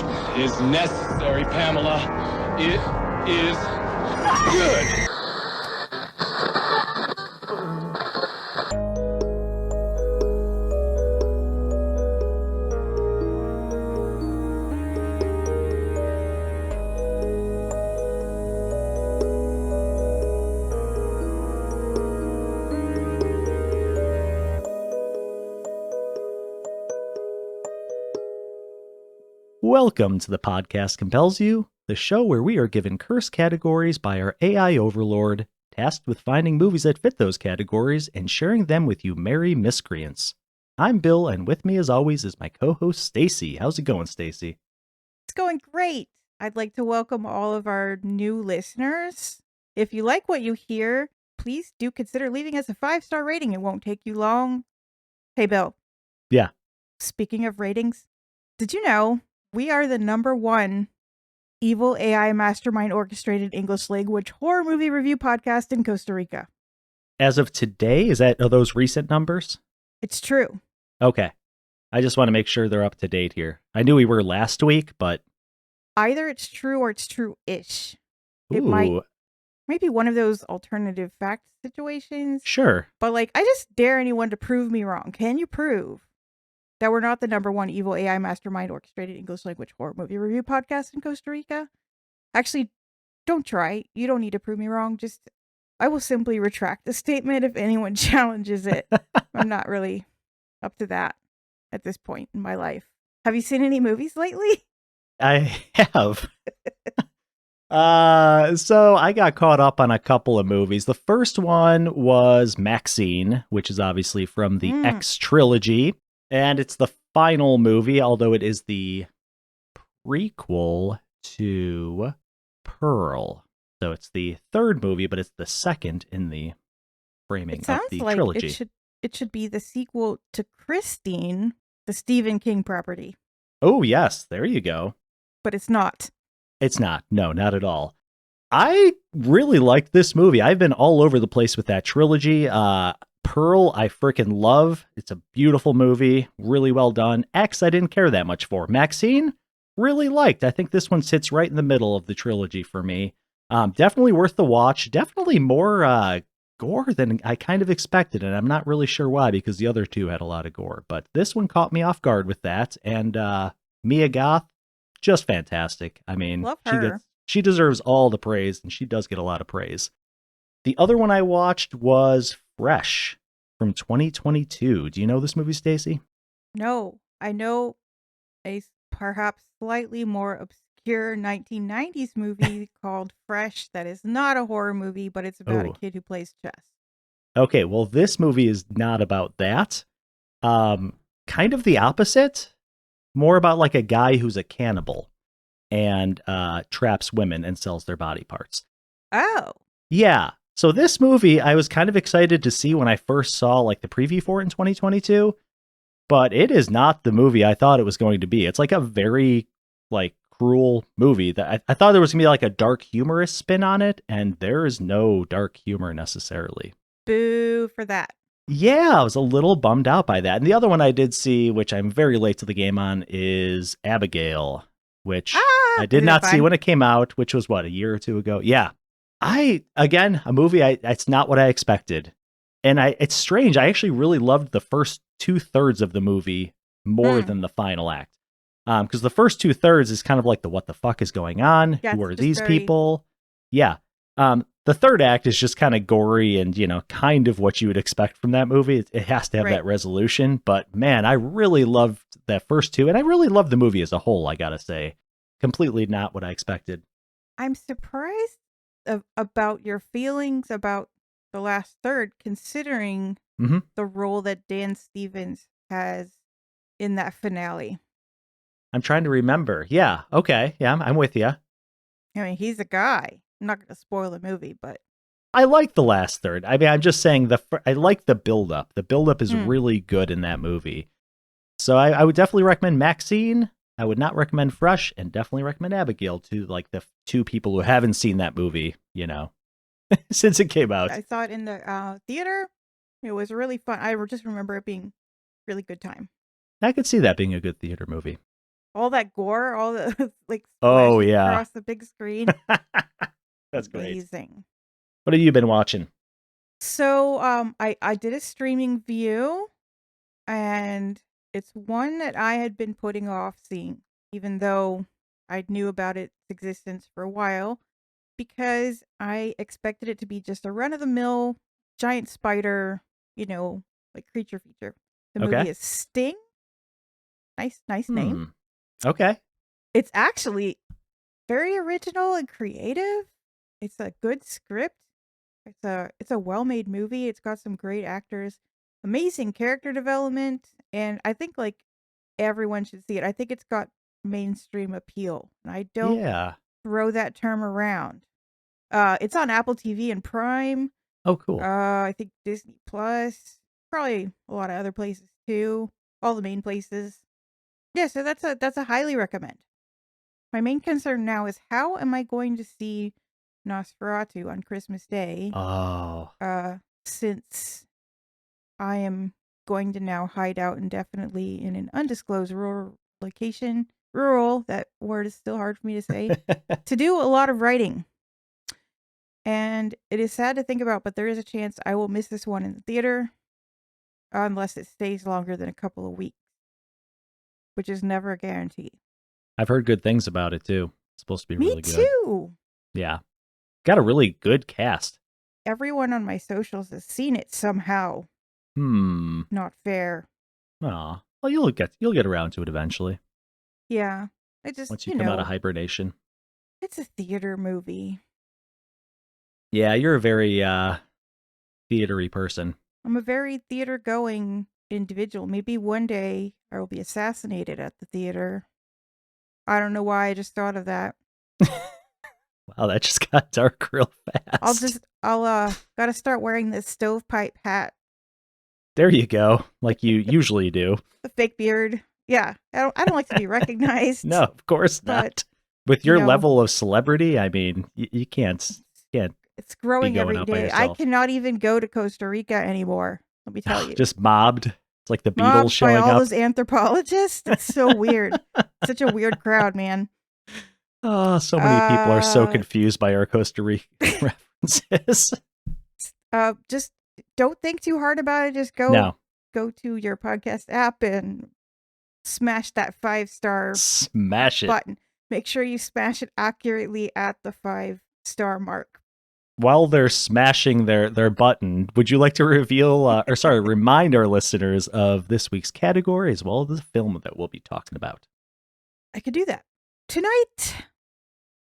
punishment is necessary, Pamela. It is good. Welcome to the Podcast Compels You, the show where we are given curse categories by our AI overlord, tasked with finding movies that fit those categories and sharing them with you merry miscreants. I'm Bill, and with me as always is my co-host Stacy. How's it going, Stacy? It's going great. I'd like to welcome all of our new listeners. If you like what you hear, please do consider leaving us a 5-star rating. It won't take you long. Hey, Bill. Yeah. Speaking of ratings, did you know we are the #1 evil AI mastermind orchestrated English language horror movie review podcast in Costa Rica? As of today, are those recent numbers? It's true. Okay. I just want to make sure they're up to date here. I knew we were last week, but... Either it's true or it's true-ish. It Ooh. might be one of those alternative fact situations. Sure. But I just dare anyone to prove me wrong. Can you prove that we're not the #1 evil AI mastermind orchestrated English language horror movie review podcast in Costa Rica? Actually, don't try. You don't need to prove me wrong. I will simply retract the statement if anyone challenges it. I'm not really up to that at this point in my life. Have you seen any movies lately? I have. So I got caught up on a couple of movies. The first one was Maxine, which is obviously from the X trilogy. And it's the final movie, although it is the prequel to Pearl. So it's the third movie, but it's the second in the framing of the trilogy. It should be the sequel to Christine, the Stephen King property. Oh, yes. There you go. But it's not. It's not. No, not at all. I really liked this movie. I've been all over the place with that trilogy. Pearl, I freaking love. It's a beautiful movie. Really well done. X, I didn't care that much for. Maxine, really liked. I think this one sits right in the middle of the trilogy for me. Definitely worth the watch. Definitely more gore than I kind of expected, and I'm not really sure why, because the other two had a lot of gore. But this one caught me off guard with that. And Mia Goth, just fantastic. I mean, love her. She deserves all the praise, and she does get a lot of praise. The other one I watched was Fresh from 2022. Do you know this movie, Stacy? No, I know a perhaps slightly more obscure 1990s movie called Fresh that is not a horror movie, but it's about a kid who plays chess. Okay, well, this movie is not about that. Kind of the opposite. More about like a guy who's a cannibal and traps women and sells their body parts. Oh. Yeah. So this movie, I was kind of excited to see when I first saw like the preview for it in 2022, but it is not the movie I thought it was going to be. It's like a very like cruel movie that I thought there was gonna be like a dark humorous spin on it, and there is no dark humor necessarily. Boo for that. Yeah, I was a little bummed out by that. And the other one I did see, which I'm very late to the game on, is Abigail, which I did not see when it came out, which was what, a year or two ago? Yeah. Again, a movie, it's not what I expected. And it's strange. I actually really loved the first 2/3 of the movie more than the final act. Because the first 2/3 is kind of like the what the fuck is going on? Yeah, who are these people? Yeah. The third act is just kind of gory and, kind of what you would expect from that movie. It has to have that resolution. But man, I really loved that first two. And I really loved the movie as a whole, I gotta say. Completely not what I expected. I'm surprised about your feelings about the last third, considering the role that Dan Stevens has in that finale. I'm trying to remember. Yeah. Okay. Yeah, I'm with you. I mean, he's a guy. I'm not going to spoil the movie, but I like the last third. I mean, I'm just saying I like the buildup. The buildup is really good in that movie. So I would definitely recommend Maxine. I would not recommend Fresh, and definitely recommend Abigail to like the two people who haven't seen that movie, since it came out. I saw it in the theater. It was really fun. I just remember it being really good time. I could see that being a good theater movie. all that gore, all the like Oh, splashes yeah. across the big screen. That's great. Amazing. What have you been watching? So I did a streaming view, and it's one that I had been putting off seeing, even though I knew about its existence for a while, because I expected it to be just a run of the mill giant spider, like creature feature. The Okay. movie is Sting. Nice name. Okay. It's actually very original and creative. It's a good script. It's a well-made movie. It's got some great actors, amazing character development, and I think like everyone should see it. I think it's got mainstream appeal. And I don't Yeah. throw that term around. It's on Apple TV and Prime. Oh, cool. I think Disney Plus, probably a lot of other places too. All the main places. Yeah, so that's a highly recommend. My main concern now is how am I going to see Nosferatu on Christmas Day? Oh. Since I am going to now hide out indefinitely in an undisclosed rural location. Rural, that word is still hard for me to say. To do a lot of writing. And it is sad to think about, but there is a chance I will miss this one in the theater unless it stays longer than a couple of weeks, which is never a guarantee. I've heard good things about it too. It's supposed to be Me really good. too. Yeah. Got a really good cast. Everyone on my socials has seen it somehow. Not fair. Aw. Well, you'll get around to it eventually. Yeah. I just, Once you come out of hibernation. It's a theater movie. Yeah, you're a very theatery person. I'm a very theater-going individual. Maybe one day I will be assassinated at the theater. I don't know why. I just thought of that. Wow, that just got dark real fast. I'll gotta start wearing this stovepipe hat. There you go. Like you usually do. The fake beard. Yeah. I don't like to be recognized. No, of course but, not. With your level of celebrity, I mean, you can't. It's growing be going every out by day. I yourself. cannot even go to Costa Rica anymore. Let me tell you. Just mobbed. It's like the Mobbed Beatles showing by all up. those anthropoologists. It's so weird. Such a weird crowd, man. Oh, so many people are so confused by our Costa Rica references. Just don't think too hard about it. Just go to your podcast app and smash that 5-star Smash it button. Make sure you smash it accurately at the 5-star mark. While they're smashing their button, would you like to remind our listeners of this week's category as well as the film that we'll be talking about? I could do that. Tonight,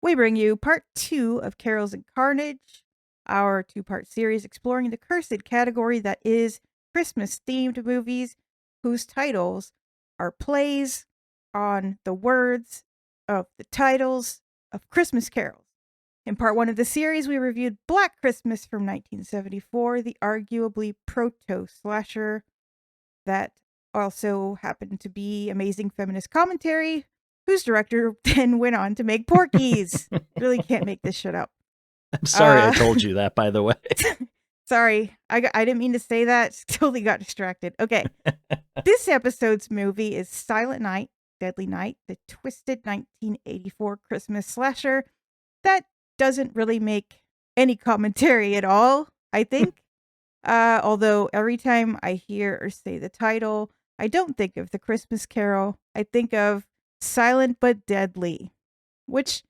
we bring you part 2 of Carols and Carnage, our 2-part series exploring the cursed category that is Christmas-themed movies whose titles are plays on the words of the titles of Christmas carols. In part 1 of the series, we reviewed Black Christmas from 1974, the arguably proto-slasher that also happened to be amazing feminist commentary, whose director then went on to make Porky's. Really can't make this shit up. I'm sorry I told you that, by the way. Sorry, I didn't mean to say that. Totally got distracted. Okay. This episode's movie is Silent Night, Deadly Night, the twisted 1984 Christmas slasher that doesn't really make any commentary at all, I think. Although every time I hear or say the title, I don't think of the Christmas Carol. I think of Silent but Deadly, which,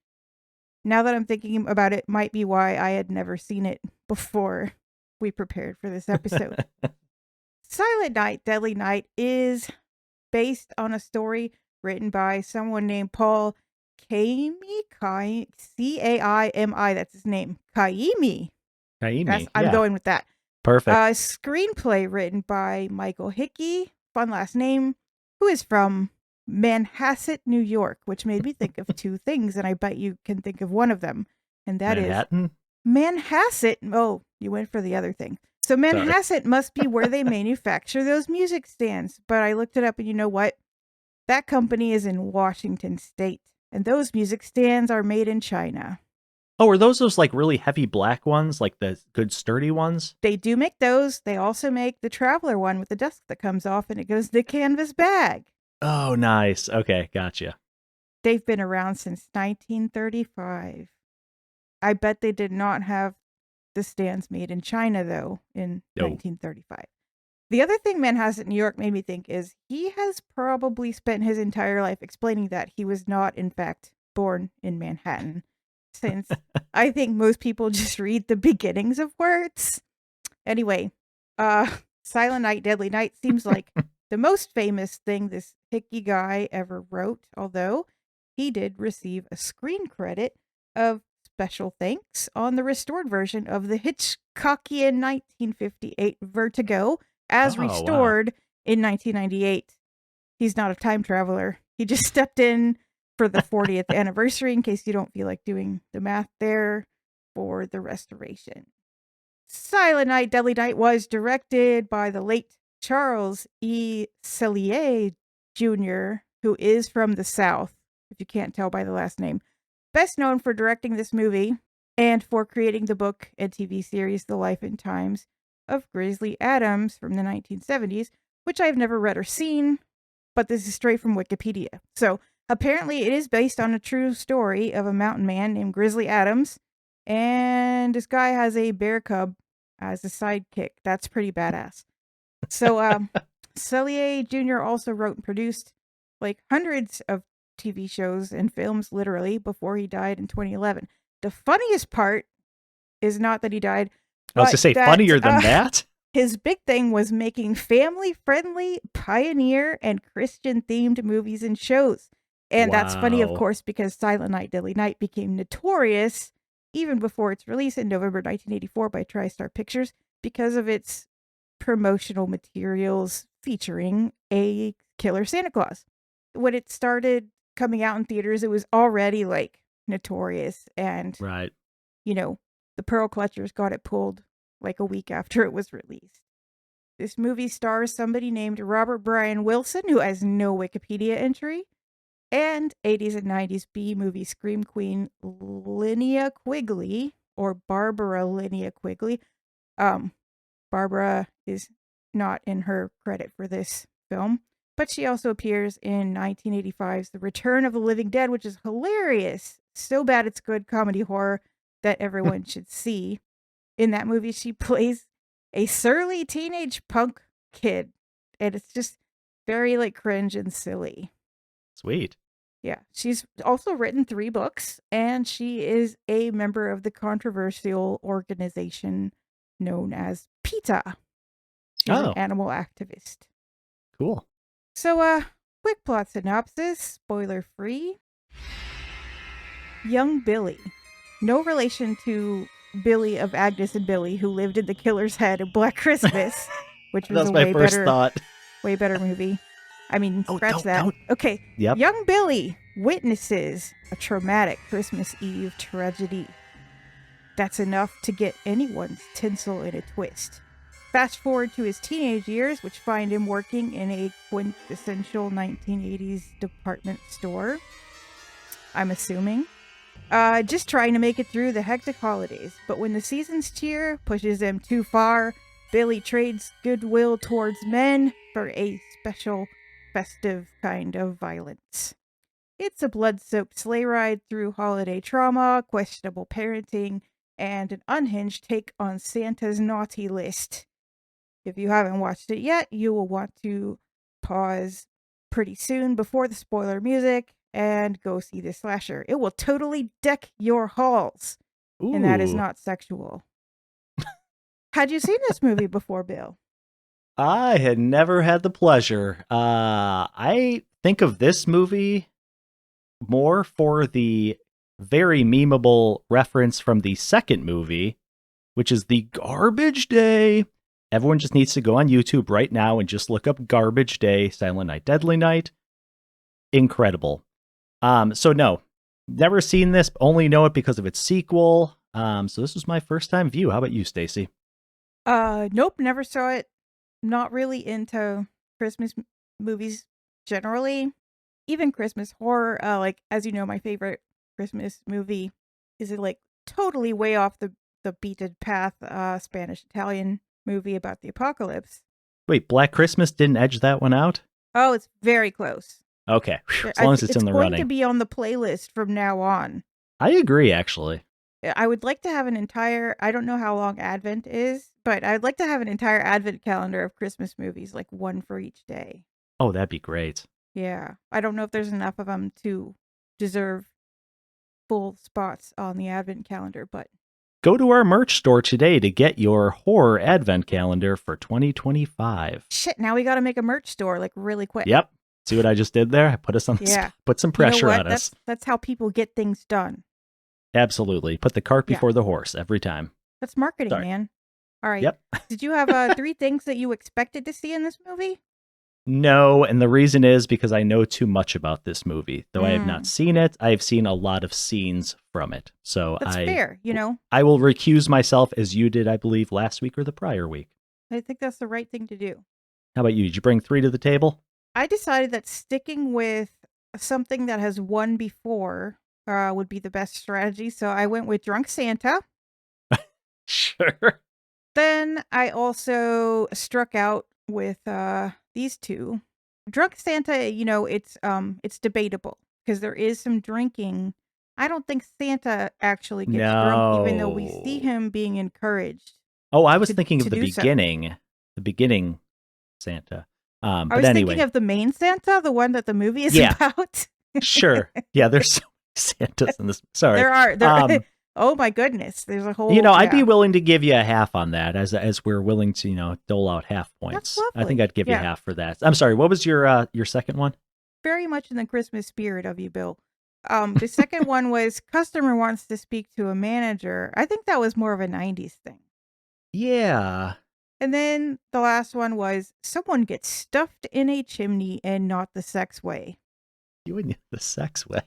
now that I'm thinking about it, might be why I had never seen it before we prepared for this episode. Silent Night, Deadly Night is based on a story written by someone named Paul Caimi, C-A-I-M-I, that's his name. Caimi. I'm going with that. Perfect. Screenplay written by Michael Hickey, fun last name, who is from Manhasset, New York, which made me think of two things, and I bet you can think of one of them, and that Manhattan? is Manhasset. Oh, you went for the other thing. So Manhasset must be where they manufacture those music stands, but I looked it up, and you know what? That company is in Washington State, and those music stands are made in China. Oh, are those like really heavy black ones, like the good sturdy ones? They do make those. They also make the traveler one with the dust that comes off and it goes in the canvas bag. Oh, nice. Okay, gotcha. They've been around since 1935. I bet they did not have the stands made in China, though, in No. 1935. The other thing Manhasset, New York made me think is he has probably spent his entire life explaining that he was not, in fact, born in Manhattan, since I think most people just read the beginnings of words. Anyway, Silent Night, Deadly Night seems like the most famous thing this hickey guy ever wrote, although he did receive a screen credit of special thanks on the restored version of the Hitchcockian 1958 Vertigo, as Oh, wow. restored in 1998. He's not a time traveler. He just stepped in for the 40th anniversary, in case you don't feel like doing the math there, for the restoration. Silent Night, Deadly Night was directed by the late Charles E. Cellier Jr., who is from the South, if you can't tell by the last name. Best known for directing this movie and for creating the book and TV series The Life and Times of Grizzly Adams from the 1970s, which I've never read or seen, but this is straight from Wikipedia. So apparently it is based on a true story of a mountain man named Grizzly Adams, and this guy has a bear cub as a sidekick. That's pretty badass. So Cellier Jr. also wrote and produced like hundreds of TV shows and films, literally, before he died in 2011. The funniest part is not that he died. I was going to say, that, funnier than that? His big thing was making family-friendly, pioneer, and Christian-themed movies and shows. And that's funny, of Wow. course, because Silent Night, Deadly Night became notorious even before its release in November 1984 by TriStar Pictures because of its promotional materials featuring a killer Santa Claus. When it started coming out in theaters, it was already like notorious, and Right. you know, the Pearl Clutchers got it pulled like a week after it was released. This movie stars somebody named Robert Brian Wilson, who has no Wikipedia entry, and 80s and 90s B-movie scream queen Linnea Quigley, or Barbara Linnea Quigley. Barbara is not in her credit for this film, but she also appears in 1985's The Return of the Living Dead, which is hilarious. So bad it's good comedy horror that everyone should see. In that movie, she plays a surly teenage punk kid, and it's just very like cringe and silly. Sweet. Yeah, she's also written 3 books, and she is a member of the controversial organization known as PETA. She's an animal activist. Cool. So, quick plot synopsis, spoiler free. Young Billy, no relation to Billy of Agnes and Billy, who lived in the killer's head in Black Christmas, which was That's my first thought. way better movie. I mean, scratch that. Don't. Okay. Yep. Young Billy witnesses a traumatic Christmas Eve tragedy. That's enough to get anyone's tinsel in a twist. Fast forward to his teenage years, which find him working in a quintessential 1980s department store. I'm assuming. Just trying to make it through the hectic holidays. But when the season's cheer pushes him too far, Billy trades goodwill towards men for a special festive kind of violence. It's a blood-soaked sleigh ride through holiday trauma, questionable parenting, and an unhinged take on Santa's naughty list. If you haven't watched it yet, you will want to pause pretty soon before the spoiler music and go see this slasher. It will totally deck your halls. Ooh. And that is not sexual. Had you seen this movie before, Bill? I had never had the pleasure. I think of this movie more for the very memeable reference from the second movie, which is the Garbage Day. Everyone just needs to go on YouTube right now and just look up Garbage Day, Silent Night, Deadly Night. Incredible. So no, never seen this, only know it because of its sequel. So this was my first time view. How about you, Stacy? Nope, never saw it. Not really into Christmas movies generally. Even Christmas horror, like, as you know, my favorite Christmas movie is like totally way off the beaten path, Spanish-Italian movie about the apocalypse. Wait, Black Christmas didn't edge that one out? Oh, it's very close. Okay. Whew, as long as it's in the going running. to be on the playlist from now on. I agree, actually. I would like to have an entire, I don't know how long Advent is, but I'd like to have an entire Advent calendar of Christmas movies, like one for each day. Oh, that'd be great. Yeah. I don't know if there's enough of them to deserve full spots on the Advent calendar, but Go to our merch store today to get your horror advent calendar for 2025. shit, now we got to make a merch store like really quick. Yep. See what I just did there? I put us on the Yeah. put some You know pressure what? on us. That's how people get things done. Absolutely. Put the cart Yeah. before the horse every time. That's marketing, Sorry. man. All right. Yep. Did you have 3 things that you expected to see in this movie? No, and the reason is because I know too much about this movie. Though I have not Mm. seen it, I have seen a lot of scenes from it. So That's fair, you know? I will recuse myself as you did, I believe, last week or the prior week. I think that's the right thing to do. How about you? Did you bring 3 to the table? I decided that sticking with something that has won before would be the best strategy. So I went with Drunk Santa. Sure. Then I also struck out with these 2. Drunk Santa, you know, it's debatable because there is some drinking. I don't think Santa actually gets drunk, even though we see No. him being encouraged. Oh, I was to- thinking to of the do so. beginning. The beginning Santa. I But was anyway, thinking of the main Santa, the one that the movie is Yeah. about. sure. Yeah, there's so many Santas in this. Sorry. There are. Um, Oh my goodness, there's a whole. You know, I'd be yeah. willing to give you a half on that, as we're willing to, dole out half points. I think lovely. I'd give you Yeah. half for that. I'm sorry. What was your second one? Very much in the Christmas spirit of you, Bill. The second one was customer wants to speak to a manager. I think that was more of a 90s thing. Yeah. And then the last one was someone gets stuffed in a chimney and not the sex way. You and the sex way.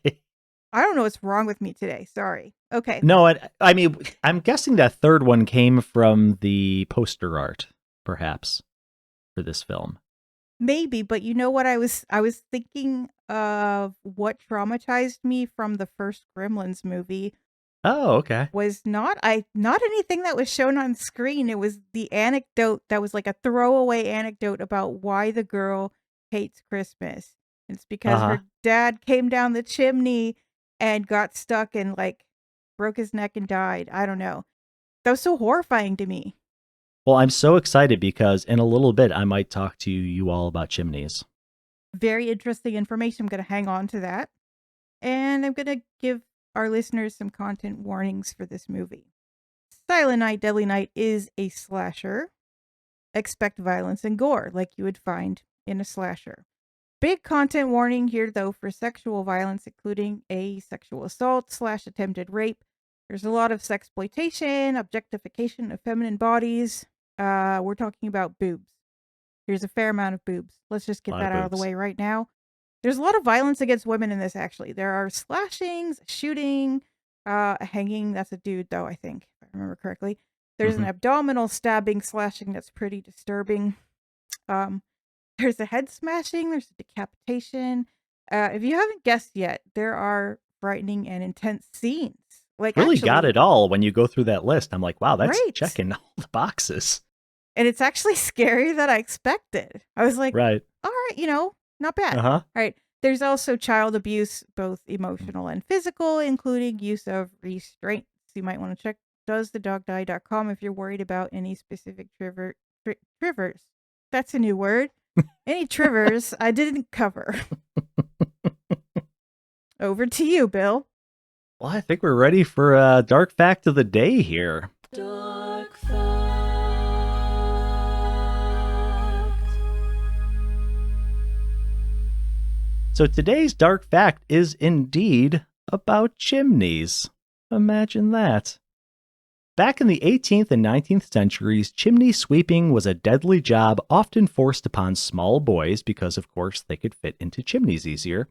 I don't know what's wrong with me today. Sorry. Okay. No, I mean, I'm guessing that third one came from the poster art, perhaps, for this film. Maybe, but you know what I was thinking of what traumatized me from the first Gremlins movie Oh, okay. was not anything that was shown on screen. It was the anecdote that was like a throwaway anecdote about why the girl hates Christmas. It's because Uh-huh. her dad came down the chimney and got stuck and like broke his neck and died. I don't know. That was so horrifying to me. Well, I'm so excited because in a little bit, I might talk to you all about chimneys. Very interesting information. I'm going to hang on to that. And I'm going to give our listeners some content warnings for this movie. Silent Night, Deadly Night is a slasher. Expect violence and gore like you would find in a slasher. Big content warning here, though, for sexual violence, including a sexual assault / attempted rape. There's a lot of sexploitation, objectification of feminine bodies. We're talking about boobs. There's a fair amount of boobs. Let's just get Lot of that out of the boobs. way right now. There's a lot of violence against women in this, actually. There are slashings, shooting, a hanging. That's a dude, though, I think, if I remember correctly. There's an abdominal stabbing, slashing that's pretty disturbing. There's a head smashing. There's a decapitation. If you haven't guessed yet, there are frightening and intense scenes. Like Really got actually- it all when you go through that list. I'm like, wow, that's Right. checking all the boxes. And it's actually scarier than I expected. I was like, Right. all right, not bad. Uh-huh. All right. There's also child abuse, both emotional and physical, including use of restraints. You might want to check doesthedogdie.com if you're worried about any specific trivers. That's a new word. Any trivers I didn't cover. Over to you, Bill. Well, I think we're ready for a dark fact of the day here. Dark fact. So today's dark fact is indeed about chimneys. Imagine that. Back in the 18th and 19th centuries, chimney sweeping was a deadly job often forced upon small boys because, of course, they could fit into chimneys easier.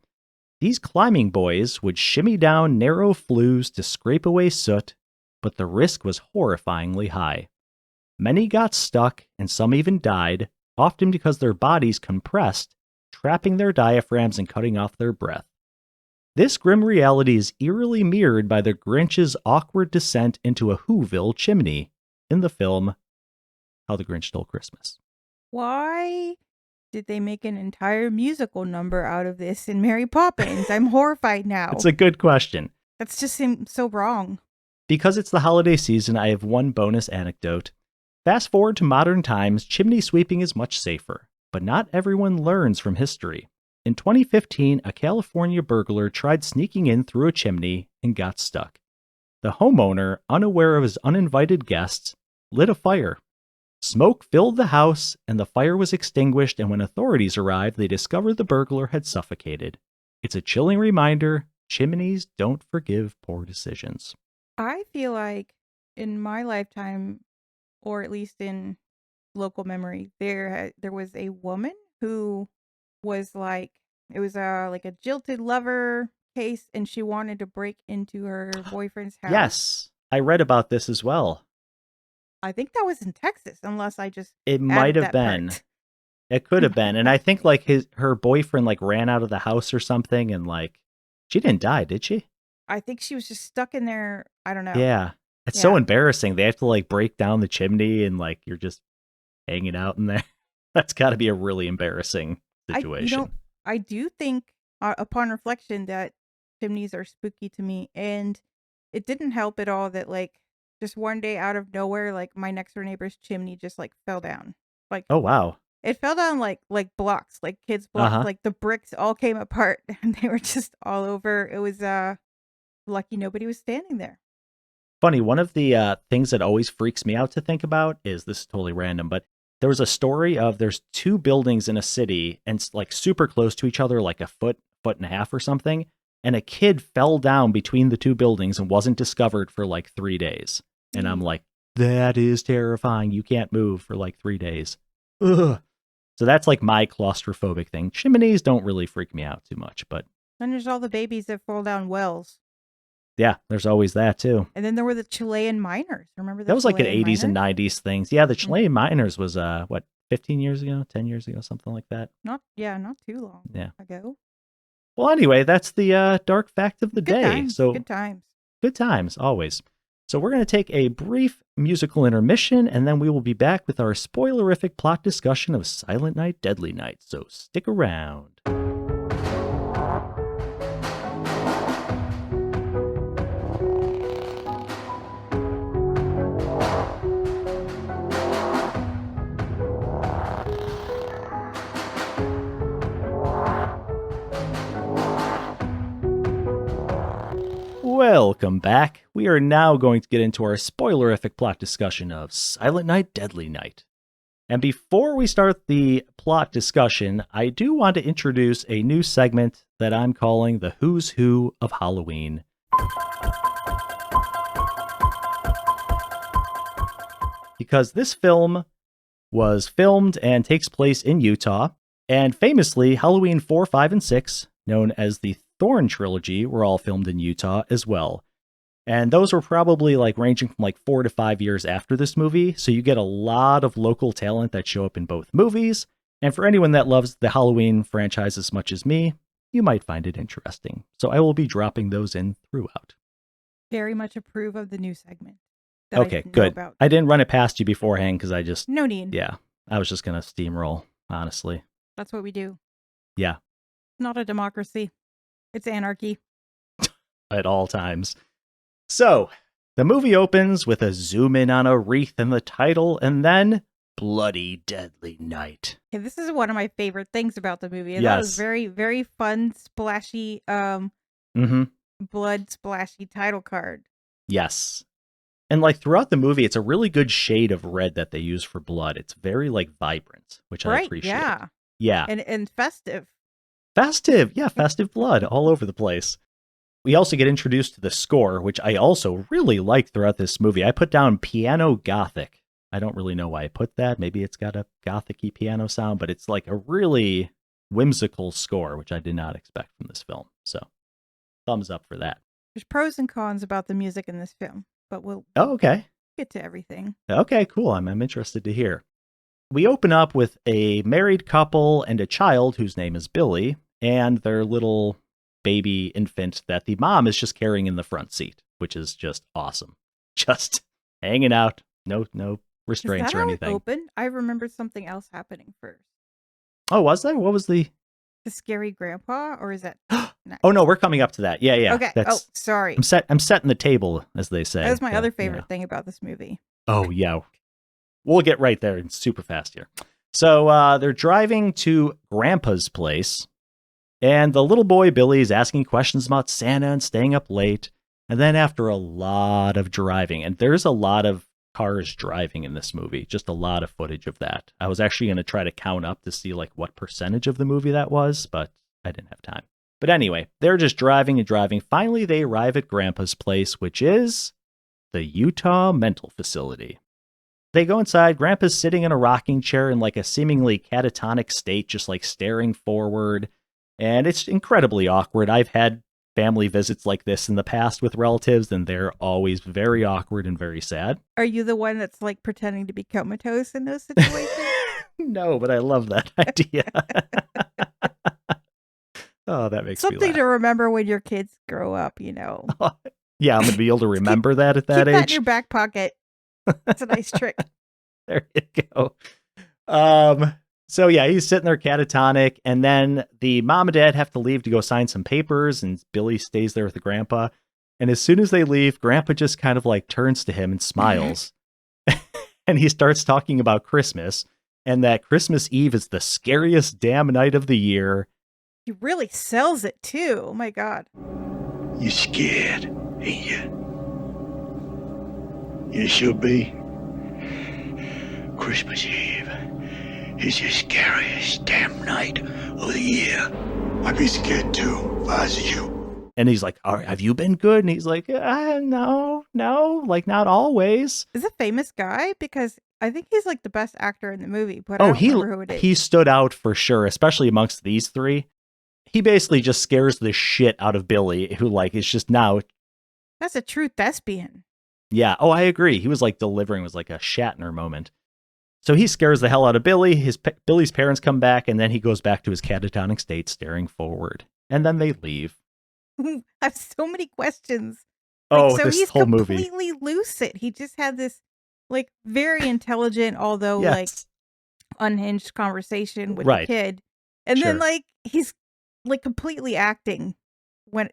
These climbing boys would shimmy down narrow flues to scrape away soot, but the risk was horrifyingly high. Many got stuck, and some even died, often because their bodies compressed, trapping their diaphragms and cutting off their breath. This grim reality is eerily mirrored by the Grinch's awkward descent into a Whoville chimney in the film How the Grinch Stole Christmas. Why did they make an entire musical number out of this in Mary Poppins? I'm horrified now. It's a good question. That's just seems so wrong. Because it's the holiday season, I have one bonus anecdote. Fast forward to modern times, chimney sweeping is much safer, but not everyone learns from history. In 2015, a California burglar tried sneaking in through a chimney and got stuck. The homeowner, unaware of his uninvited guests, lit a fire. Smoke filled the house, and the fire was extinguished, and when authorities arrived, they discovered the burglar had suffocated. It's a chilling reminder, chimneys don't forgive poor decisions. I feel like in my lifetime, or at least in local memory, there was a woman who was like, it was like a jilted lover case, and she wanted to break into her boyfriend's house. Yes, I read about this as well. I think that was in Texas, unless I just It might added have that part. been. It could have been. And I think like her boyfriend like ran out of the house or something, and like she didn't die, did she? I think she was just stuck in there. I don't know. Yeah. It's so Yeah. embarrassing. They have to like break down the chimney and like you're just hanging out in there. That's got to be a really embarrassing situation. I do think, upon reflection, that chimneys are spooky to me, and it didn't help at all that like just one day out of nowhere, like my next door neighbor's chimney just like fell down. Like Oh wow. it fell down like blocks, like kids' blocks. Uh-huh. Like the bricks all came apart and they were just all over. It was lucky nobody was standing there. Funny, one of the things that always freaks me out to think about is, this is totally random, but there was a story of there's two buildings in a city and it's like super close to each other, like a foot and a half or something. And a kid fell down between the two buildings and wasn't discovered for like 3 days. And I'm like, that is terrifying. You can't move for like 3 days. Ugh. So that's like my claustrophobic thing. Chimneys don't really freak me out too much, but Then there's all the babies that fall down wells. yeah, there's always that too. And then there were the Chilean miners. Remember that? That was like an Chilean 80s and miners? 90s things. Yeah, the Chilean miners was, 15 years ago, 10 years ago, something like that. Not too long ago. Well, anyway, that's the dark fact of the Good day. times. So Good times, always. So we're going to take a brief musical intermission, and then we will be back with our spoilerific plot discussion of Silent Night, Deadly Night. So stick around. Welcome back. We are now going to get into our spoilerific plot discussion of Silent Night, Deadly Night. And before we start the plot discussion, I do want to introduce a new segment that I'm calling the Who's Who of Halloween. Because this film was filmed and takes place in Utah, and famously, Halloween 4, 5, and 6, known as the Thorn trilogy, were all filmed in Utah as well. And those were probably like ranging from like 4 to 5 years after this movie, so you get a lot of local talent that show up in both movies. And for anyone that loves the Halloween franchise as much as me, you might find it interesting. So I will be dropping those in throughout. Very much approve of the new segment. that Okay, I know good. about. I didn't run it past you beforehand because I just, No need. yeah, I was just going to steamroll, honestly. That's what we do. Yeah, Not a democracy. It's anarchy. at all times. So, the movie opens with a zoom in on a wreath in the title, and then Bloody Deadly Night. Okay, this is one of my favorite things about the movie. That was Yes. very, very fun, splashy, Mm-hmm. blood splashy title card. Yes. And like throughout the movie, it's a really good shade of red that they use for blood. It's very like vibrant, which I Right, appreciate. yeah. Yeah. And festive. Festive. Yeah, festive blood all over the place. We also get introduced to the score, which I also really like throughout this movie. I put down piano gothic. I don't really know why I put that. Maybe it's got a gothic-y piano sound, but it's like a really whimsical score, which I did not expect from this film. So, thumbs up for that. There's pros and cons about the music in this film, but we'll Oh, okay. get to everything. Okay, cool. I'm interested to hear. We open up with a married couple and a child whose name is Billy, and their little baby infant that the mom is just carrying in the front seat, which is just awesome. Just hanging out, no Is restraints that or how it anything. opened? I remembered something else happening first. Oh, was there? What was the? The scary grandpa, or is that? Oh no, we're coming up to that. Yeah, yeah. Okay. That's, Sorry. I'm setting the table, as they say. That was my Yeah, other favorite yeah. thing about this movie. Oh yeah. We'll get right there super fast here. So they're driving to Grandpa's place, and the little boy Billy is asking questions about Santa and staying up late. And then after a lot of driving, and there's a lot of cars driving in this movie, just a lot of footage of that. I was actually going to try to count up to see like what percentage of the movie that was, but I didn't have time. But anyway, they're just driving and driving. Finally, they arrive at Grandpa's place, which is the Utah Mental Facility. They go inside. Grandpa's sitting in a rocking chair in like a seemingly catatonic state, just like staring forward. And it's incredibly awkward. I've had family visits like this in the past with relatives, and they're always very awkward and very sad. Are you the one that's like pretending to be comatose in those situations? No, but I love that idea. Oh, that makes me Something laugh. to remember when your kids grow up, you know. Yeah, I'm going to be able to remember that at that Keep age. that in your back pocket. That's a nice trick. There you go. So yeah, he's sitting there catatonic, and then the mom and dad have to leave to go sign some papers, and Billy stays there with the grandpa. And as soon as they leave, Grandpa just kind of like turns to him and smiles. And he starts talking about Christmas, and that Christmas Eve is the scariest damn night of the year. He really sells it too. Oh my God. You scared, ain't you? You should be. Christmas Eve is the scariest damn night of the year. I'd be scared too if I was you. And he's like, "All right, have you been good?" And he's like, no, like not always. Is a famous guy? Because I think he's like the best actor in the movie, but I don't remember who it is. He stood out for sure, especially amongst these three. He basically just scares the shit out of Billy, who like is just now. That's a true thespian. Yeah. Oh, I agree. He was like delivering was like a Shatner moment. So he scares the hell out of Billy. Billy's parents come back, and then he goes back to his catatonic state, staring forward. And then they leave. I have so many questions. Oh, so this he's whole movie. completely lucid. He just had this like very intelligent, although Yes. like unhinged conversation with Right. the kid. And then Sure. like he's like completely acting when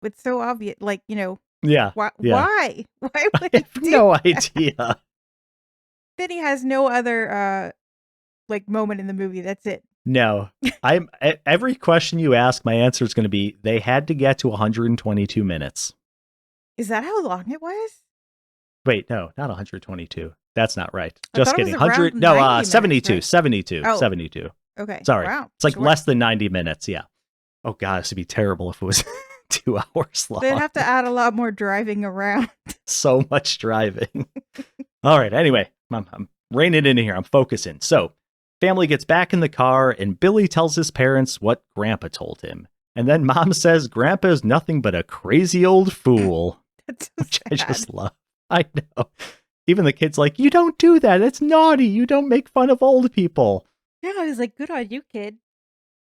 it's so obvious, like, you know, Yeah. why Yeah. why I would he have do no that? idea. Then he has no other like moment in the movie. That's it. No. Every question you ask, my answer is going to be they had to get to 122 minutes. Is that how long it was? Wait, no, not 122. That's not right. I Just thought it was kidding. around 100. 90 No, minutes, 72. right? 72. Oh. 72. Okay. Sorry. Wow. It's like Short. less than 90 minutes. Yeah. Oh God, this would be terrible if it was 2 hours long. They'd have to add a lot more driving around. So much driving. All right. Anyway, I'm reining it in here. I'm focusing. So, family gets back in the car, and Billy tells his parents what Grandpa told him. And then Mom says Grandpa is nothing but a crazy old fool, That's so which I sad. just love. I know. Even the kid's like, "You don't do that. It's naughty. You don't make fun of old people." Yeah, I was like, good on you, kid.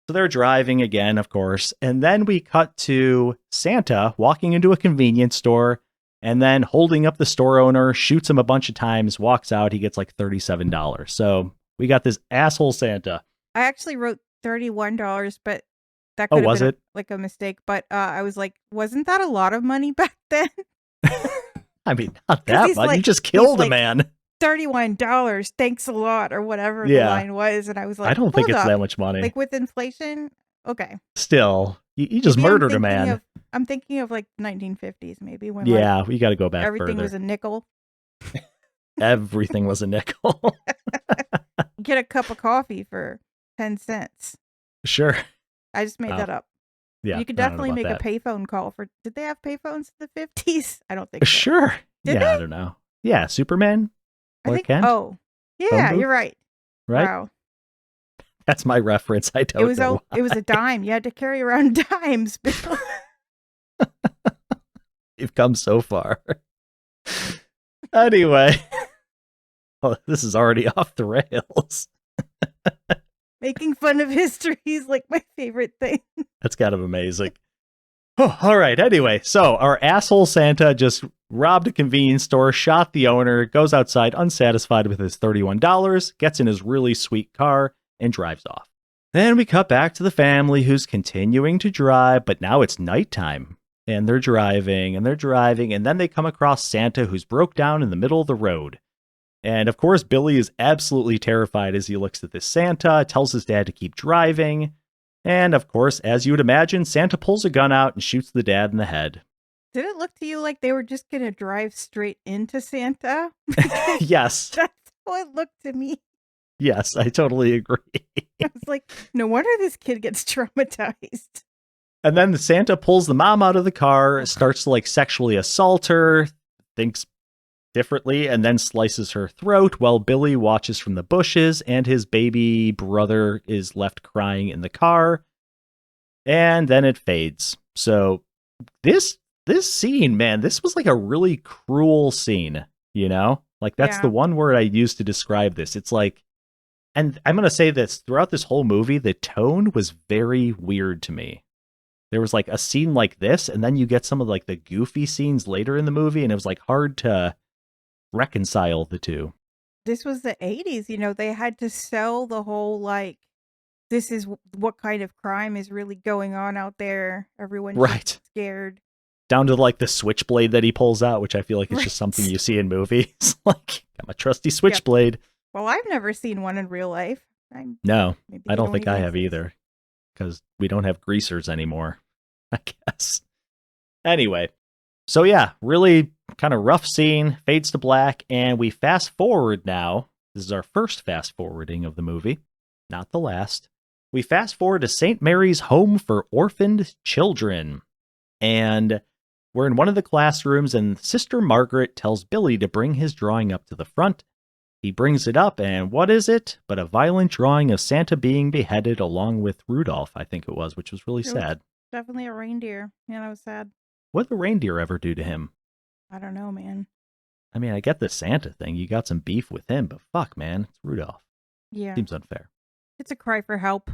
So they're driving again, of course. And then we cut to Santa walking into a convenience store and then holding up the store owner, shoots him a bunch of times, walks out. He gets like $37. So we got this asshole Santa. I actually wrote $31, but that Oh, could have was been it? like a mistake. But I was like, wasn't that a lot of money back then? I mean, not 'Cause that he's much. like- You just he's killed a like- man. $31, thanks a lot, or whatever Yeah. the line was. And I was like, I don't think hold it's up. that much money. Like with inflation, okay. Still, you just Maybe I'm murdered a thinking man. I'm thinking of like 1950s, maybe when like, Yeah, we got to go back everything further. was a nickel. Everything was a nickel. Get a cup of coffee for 10 cents. Sure. I just made Wow. that up. Yeah. You could I don't know definitely make about a payphone call for. Did they have payphones in the 50s? I don't think that. so. Sure. Did yeah, I they? don't know. Yeah, Superman. I Clark think. Kent? Oh, yeah, booth? you're right. Right? Wow. That's my reference. I don't It was know. it was a dime. You had to carry around dimes. Bill. You've come so far. Anyway. Oh, this is already off the rails. Making fun of history is like my favorite thing. That's kind of amazing. Oh, all right. Anyway, so our asshole Santa just robbed a convenience store, shot the owner, goes outside unsatisfied with his $31, gets in his really sweet car, and drives off. Then we cut back to the family who's continuing to drive, but now it's nighttime. And they're driving, and then they come across Santa who's broke down in the middle of the road. And of course, Billy is absolutely terrified as he looks at this Santa, tells his dad to keep driving. And of course, as you would imagine, Santa pulls a gun out and shoots the dad in the head. Did it look to you like they were just going to drive straight into Santa? Yes. That's how it looked to me. Yes, I totally agree. I was like, no wonder this kid gets traumatized. And then the Santa pulls the mom out of the car, starts to sexually assault her, thinks differently, and then slices her throat while Billy watches from the bushes and his baby brother is left crying in the car. And then it fades. So this scene, man, this was a really cruel scene, you know? That's the one word I use to describe this. It's and I'm going to say this, throughout this whole movie, the tone was very weird to me. There was a scene like this, and then you get some of the goofy scenes later in the movie, and it was hard to reconcile the two. This was the 80s, they had to sell the whole this is what kind of crime is really going on out there. Everyone's right. Scared. Down to the switchblade that he pulls out, which I feel is just something you see in movies. Got my trusty switchblade. Yep. Well, I've never seen one in real life. No, I don't think I have either, because we don't have greasers anymore, I guess. Anyway, so yeah, really kind of rough scene, fades to black, and we fast forward now. This is our first fast forwarding of the movie, not the last. We fast forward to St. Mary's Home for Orphaned Children, and we're in one of the classrooms, and Sister Margaret tells Billy to bring his drawing up to the front. He brings it up, and what is it but a violent drawing of Santa being beheaded along with Rudolph, I think it was, which was really sad. Definitely a reindeer. Yeah, that was sad. What did the reindeer ever do to him? I don't know, man. I mean, I get the Santa thing. You got some beef with him, but fuck, man, it's Rudolph. Yeah. Seems unfair. It's a cry for help.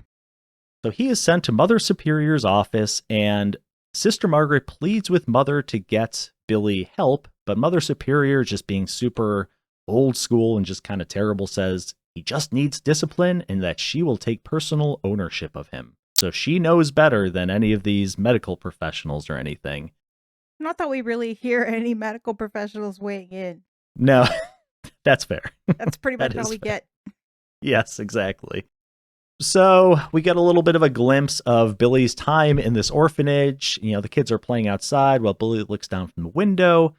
So he is sent to Mother Superior's office, and Sister Margaret pleads with Mother to get Billy help, but Mother Superior, just being super old school and just kind of terrible, says he just needs discipline and that she will take personal ownership of him. So she knows better than any of these medical professionals or anything. Not that we really hear any medical professionals weighing in. No, that's fair. That's pretty much all we get. Yes, exactly. So we get a little bit of a glimpse of Billy's time in this orphanage. The kids are playing outside while Billy looks down from the window.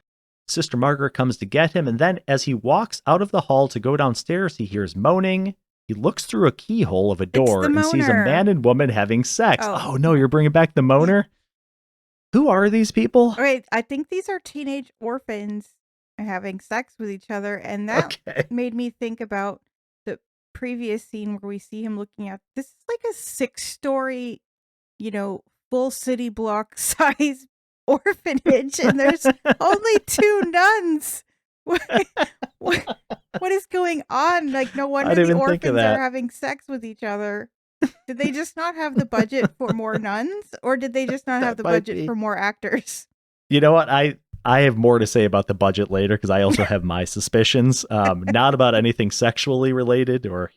Sister Margaret comes to get him, and then as he walks out of the hall to go downstairs, he hears moaning. He looks through a keyhole of a door and sees a man and woman having sex. Oh no, you're bringing back the moaner? Who are these people? Wait, I think these are teenage orphans having sex with each other, and that made me think about the previous scene where we see him looking at, this is a 6-story, full city block size orphanage, and there's only 2 nuns. What is going on? No wonder the orphans are having sex with each other. Did they just not have the budget for more nuns, or did they just not have the budget for more actors? You know what? I have more to say about the budget later, because I also have my suspicions. Not about anything sexually related or,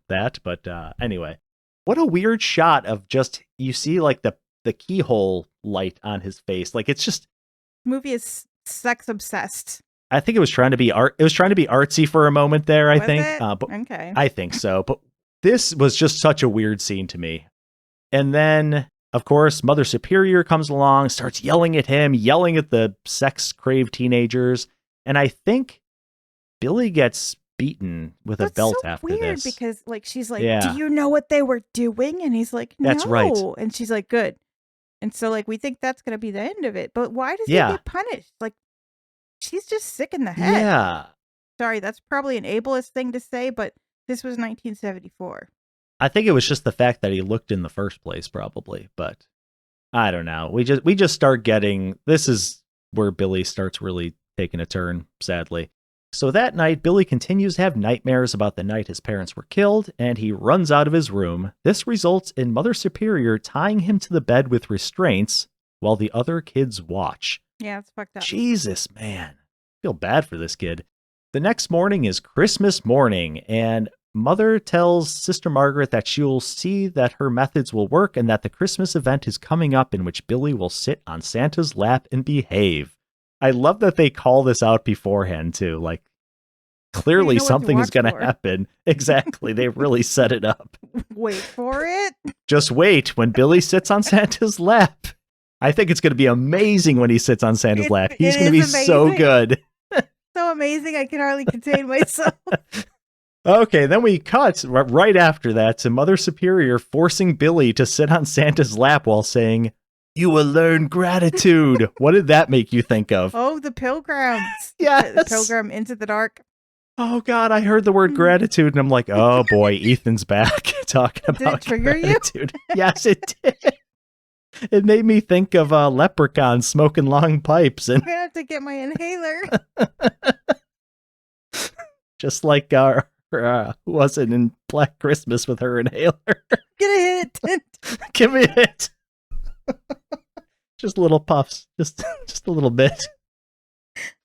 that. But anyway, what a weird shot of just, you see the keyhole light on his face. It's just, the movie is sex obsessed. I think it was trying to be art. It was trying to be artsy for a moment there, I think. But okay. I think so. But this was just such a weird scene to me. And then, of course, Mother Superior comes along, starts yelling at him, yelling at the sex-craved teenagers. And I think Billy gets beaten with a belt after this. That's so weird, because she's like, do you know what they were doing? And he's like, no. That's right. And she's like, good. And so we think that's going to be the end of it. But why does he get punished? She's just sick in the head. Yeah. Sorry, that's probably an ableist thing to say, but this was 1974. I think it was just the fact that he looked in the first place, probably. But I don't know. We just start getting, this is where Billy starts really taking a turn, sadly. So that night, Billy continues to have nightmares about the night his parents were killed, and he runs out of his room. This results in Mother Superior tying him to the bed with restraints while the other kids watch. Yeah, it's fucked up. Jesus, man. I feel bad for this kid. The next morning is Christmas morning, and Mother tells Sister Margaret that she'll see that her methods will work and that the Christmas event is coming up in which Billy will sit on Santa's lap and behave. I love that they call this out beforehand, too. Like, clearly You know what to something is watch going to for. happen. Exactly. They really set it up. Wait for it. Just wait when Billy sits on Santa's lap. I think it's going to be amazing when he sits on Santa's lap. He's it going to be is so amazing. good. So amazing, I can hardly contain myself. Okay, then we cut right after that to Mother Superior forcing Billy to sit on Santa's lap while saying, "You will learn gratitude." What did that make you think of? Oh, the pilgrims. Yes. The pilgrim into the dark. Oh God, I heard the word gratitude and I'm like, oh boy, Ethan's back talking about it trigger you? gratitude. Yes, it did. It made me think of leprechauns smoking long pipes and I'm gonna have to get my inhaler. just like who was it in Black Christmas with her inhaler? Get a hit. Give me it. Just little puffs, just a little bit.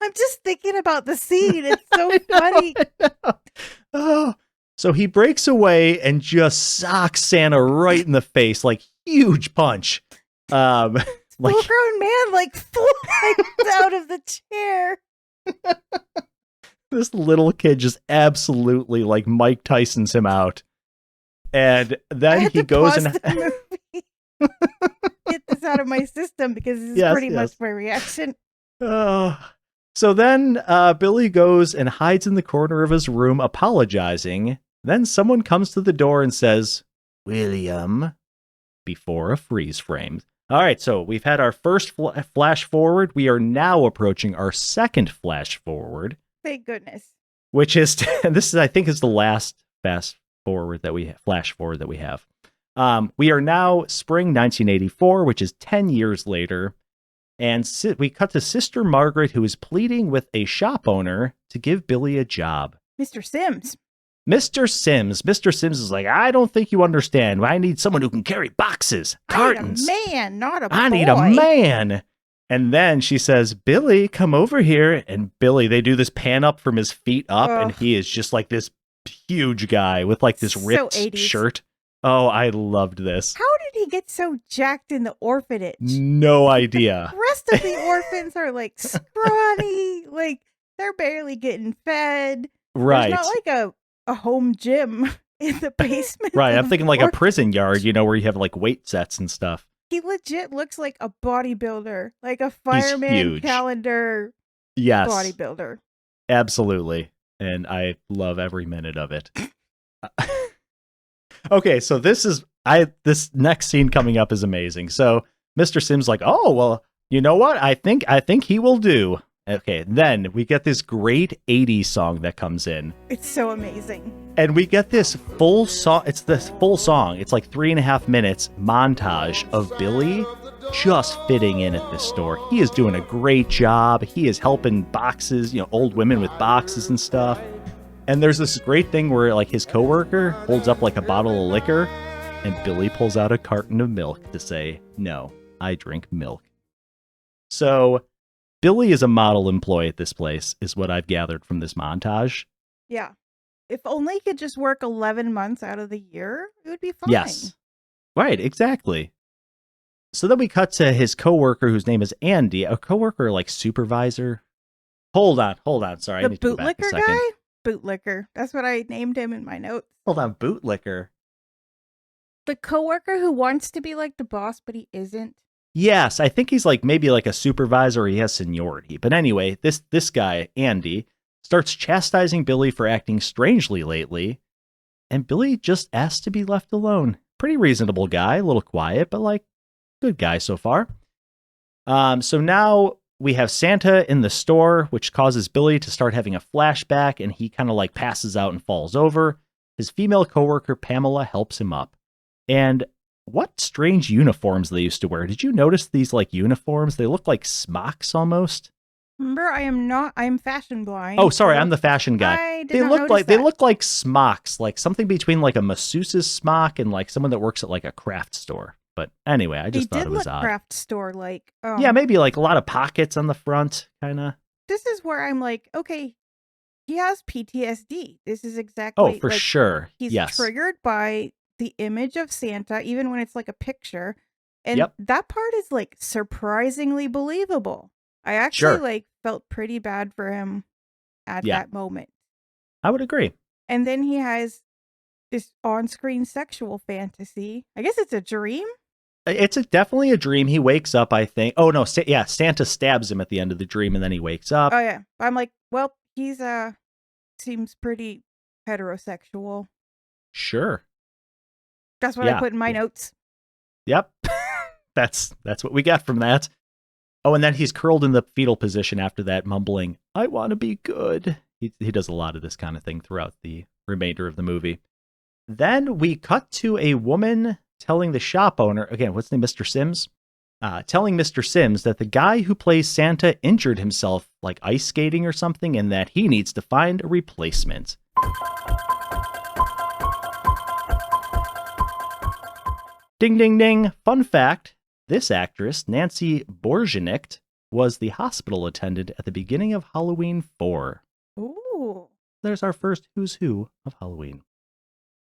I'm just thinking about the scene. It's so I know, funny. I know. Oh, so he breaks away and just socks Santa right in the face, like huge punch. Like Full-grown man flies out of the chair. this little kid just absolutely like Mike Tyson's him out, and I then had he to goes pause and the movie. Get this out of my system because this is Yes, pretty yes. much my reaction. So then Billy goes and hides in the corner of his room apologizing. Then someone comes to the door and says, "William," before a freeze frame. All right, so we've had our first flash forward. We are now approaching our second flash forward, Thank goodness. which is, this is, I think, is the last flash forward that we have. We are now spring 1984, which is 10 years later. And we cut to Sister Margaret, who is pleading with a shop owner to give Billy a job. Mr. Sims. Mr. Sims is like, "I don't think you understand. I need someone who can carry boxes, cartons. I need a man, not a boy. I need a man." And then she says, "Billy, come over here." And Billy, they do this pan up from his feet up, and Ugh. he is just like this huge guy with like this So ripped 80s. shirt. Oh, I loved this. How did he get so jacked in the orphanage? No idea. The rest of the orphans are like scrawny, like they're barely getting fed. Right. There's not like a home gym in the basement. Right. I'm of thinking the like a orphan- prison yard, where you have like weight sets and stuff. He legit looks like a bodybuilder, like a fireman huge. calendar Yes. bodybuilder. Absolutely. And I love every minute of it. Okay, so this next scene coming up is amazing. So Mr. Sims like, "Oh, well, you know what? I think he will do." Okay, then we get this great 80s song that comes in. It's so amazing. And we get this full song. It's the full song. It's like 3.5 minutes montage of Billy just fitting in at this store. He is doing a great job. He is helping boxes, old women with boxes and stuff. And there's this great thing where like his coworker holds up like a bottle of liquor and Billy pulls out a carton of milk to say, "No, I drink milk." So Billy is a model employee at this place, is what I've gathered from this montage. Yeah. If only he could just work 11 months out of the year, it would be fine. Yes. Right, exactly. So then we cut to his coworker whose name is Andy, a coworker like supervisor. Hold on. Sorry, I The need to go back a bootlicker second. guy? Bootlicker. That's what I named him in my notes. Hold on, bootlicker. The coworker who wants to be like the boss, but he isn't. Yes, I think he's like maybe like a supervisor or he has seniority. But anyway, this guy, Andy, starts chastising Billy for acting strangely lately, and Billy just asks to be left alone. Pretty reasonable guy, a little quiet, but like good guy so far. So now we have Santa in the store, which causes Billy to start having a flashback, and he kind of like passes out and falls over. His female coworker, Pamela, helps him up. And what strange uniforms they used to wear. Did you notice these like uniforms? They look like smocks almost. Remember, I'm fashion blind. Oh, sorry, so I'm the fashion guy. I did They not look notice like they that. look like smocks, like something between like a masseuse's smock and like someone that works at like a craft store. But anyway, I just They thought did it was look odd. craft store like. Yeah, maybe like a lot of pockets on the front, kind of. This is where I'm like, okay, he has PTSD. This is Oh, exactly for like sure. he's Yes. triggered by the image of Santa, even when it's like a picture. And Yep. that part is like surprisingly believable. I actually Sure. like felt pretty bad for him at Yeah. that moment. I would agree. And then he has this on-screen sexual fantasy. I guess it's a dream. It's definitely a dream. He wakes up, I think. Oh, no. Santa stabs him at the end of the dream, and then he wakes up. Oh yeah. I'm like, well, he's seems pretty heterosexual. Sure. That's what I Yeah. put in my Yeah. notes. Yep. That's what we got from that. Oh, and then he's curled in the fetal position after that, mumbling, "I want to be good." He does a lot of this kind of thing throughout the remainder of the movie. Then we cut to a woman telling the shop owner, again, what's the name, Mr. Sims? Telling Mr. Sims that the guy who plays Santa injured himself like ice skating or something, and that he needs to find a replacement. Ding, ding, ding. Fun fact, this actress, Nancy Borjanicht, was the hospital attendant at the beginning of Halloween 4. Ooh. There's our first who's who of Halloween.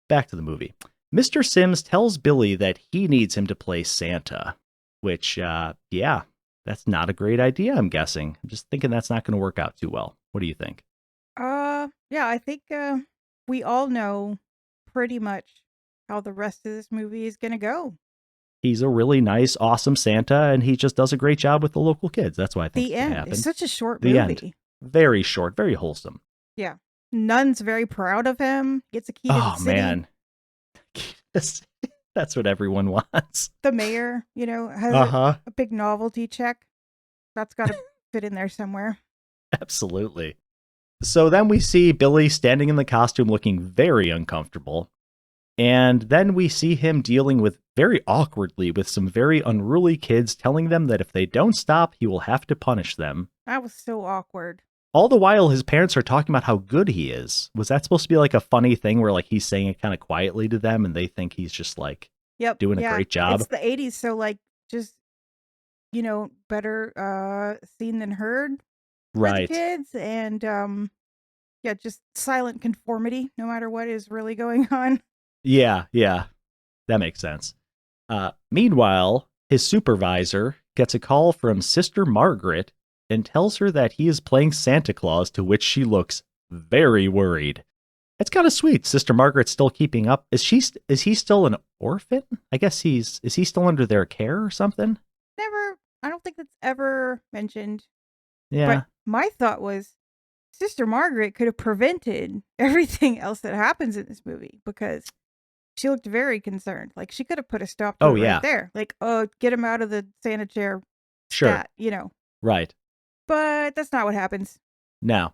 Back to the movie. Mr. Sims tells Billy that he needs him to play Santa, which, yeah, that's not a great idea, I'm guessing. I'm just thinking that's not going to work out too well. What do you think? Yeah, I think we all know pretty much how the rest of this movie is gonna go. He's a really nice, awesome Santa, and he just does a great job with the local kids. That's what I think The is going to end. happen. It's such a short The movie. end. Very short, very wholesome. Yeah. Nun's very proud of him. Gets a key to the Oh, city. man. That's what everyone wants. The mayor, has Uh-huh. a big novelty check. That's got to fit in there somewhere. Absolutely. So then we see Billy standing in the costume looking very uncomfortable. And then we see him dealing with very awkwardly with some very unruly kids, telling them that if they don't stop, he will have to punish them. That was so awkward. All the while, his parents are talking about how good he is. Was that supposed to be like a funny thing where like he's saying it kind of quietly to them and they think he's just like Yep. doing a great job? It's the 80s, so like just better seen than heard for Right. the kids, and just silent conformity no matter what is really going on. Yeah. That makes sense. Meanwhile, his supervisor gets a call from Sister Margaret and tells her that he is playing Santa Claus, to which she looks very worried. It's kind of sweet. Sister Margaret's still keeping up. Is he still an orphan? I guess is he still under their care or something? I don't think that's ever mentioned. Yeah. But my thought was Sister Margaret could have prevented everything else that happens in this movie, because she looked very concerned. Like she could have put a stop to Oh, it yeah. right there. Like, oh, get him out of the Santa chair. Sure. Stat, Right. But that's not what happens. Now,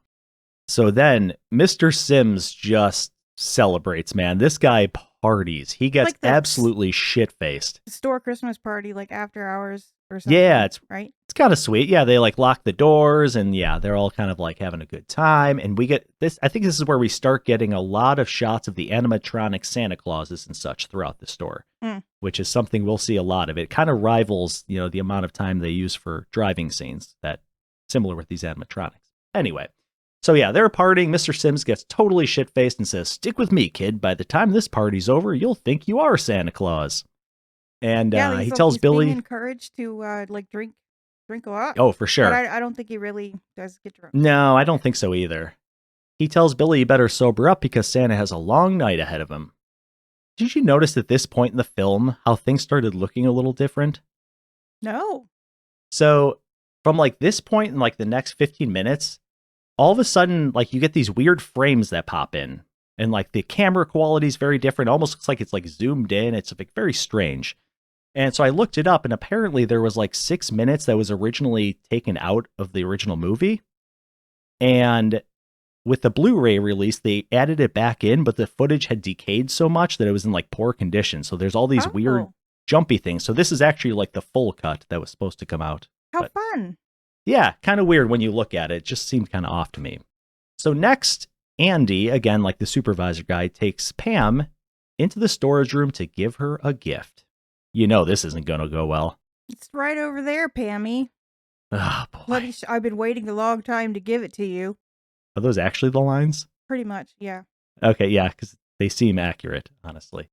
so then Mr. Sims just celebrates, man. This guy parties. He gets Like the absolutely shit-faced. Store Christmas party, like after hours or something. Yeah, right. It's kind of sweet. Yeah, they like lock the doors and yeah, they're all kind of like having a good time. And we get this, I think this is where we start getting a lot of shots of the animatronic Santa Clauses and such throughout the store, which is something we'll see a lot of. It kind of rivals, the amount of time they use for driving scenes, that similar with these animatronics. Anyway, so yeah, they're partying. Mr. Sims gets totally shit-faced and says, "Stick with me, kid. By the time this party's over, you'll think you are Santa Claus." And he tells Billy, being encouraged to drink a lot. oh, for sure. But I don't think he really does get drunk. No, I don't think so either. He tells Billy he better sober up because Santa has a long night ahead of him. Did you notice at this point in the film how things started looking a little different? No. So from like this point in like the next 15 minutes, all of a sudden, like you get these weird frames that pop in and like the camera quality is very different. It almost looks like it's like zoomed in. It's like very strange. And so I looked it up and apparently there was like 6 minutes that was originally taken out of the original movie. And with the Blu-ray release, they added it back in, but the footage had decayed so much that it was in like poor condition. So there's all these weird jumpy things. So this is actually like the full cut that was supposed to come out. How fun. Yeah, kind of weird when you look at it. It just seemed kind of off to me. So next, Andy, again, like the supervisor guy, takes Pam into the storage room to give her a gift. You know this isn't going to go well. It's right over there, Pammy. Oh, boy. I've been waiting a long time to give it to you. Are those actually the lines? Pretty much, yeah. Okay, yeah, because they seem accurate, honestly.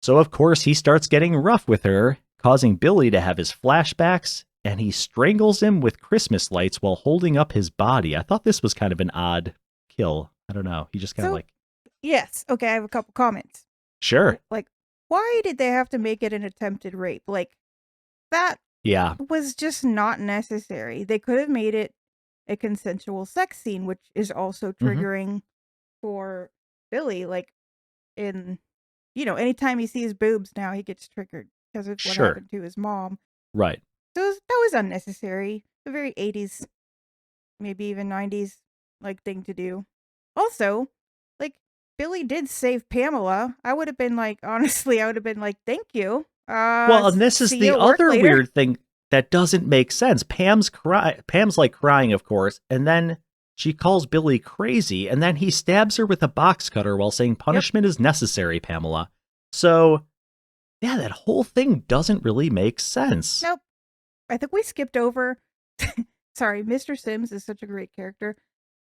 So, of course, he starts getting rough with her, causing Billy to have his flashbacks, and he strangles him with Christmas lights while holding up his body. I thought this was kind of an odd kill. I don't know. He just kind of So- Yes. Okay, I have a couple comments. Sure. Like, why did they have to make it an attempted rape? Like, that Yeah. was just not necessary. They could have made it a consensual sex scene, which is also triggering for Billy. Like, anytime he sees boobs now, he gets triggered because of what Sure. happened to his mom. Right. So that was unnecessary. A very 80s, maybe even 90s like thing to do. Also, like, Billy did save Pamela. I would have been like, honestly, thank you. Well, and this is see the you at work other later. weird thing that doesn't make sense. Pam's like crying, of course, and then she calls Billy crazy, and then he stabs her with a box cutter while saying punishment is necessary, Pamela. So, yeah, that whole thing doesn't really make sense. Nope. I think we skipped over. Sorry, Mr. Sims is such a great character.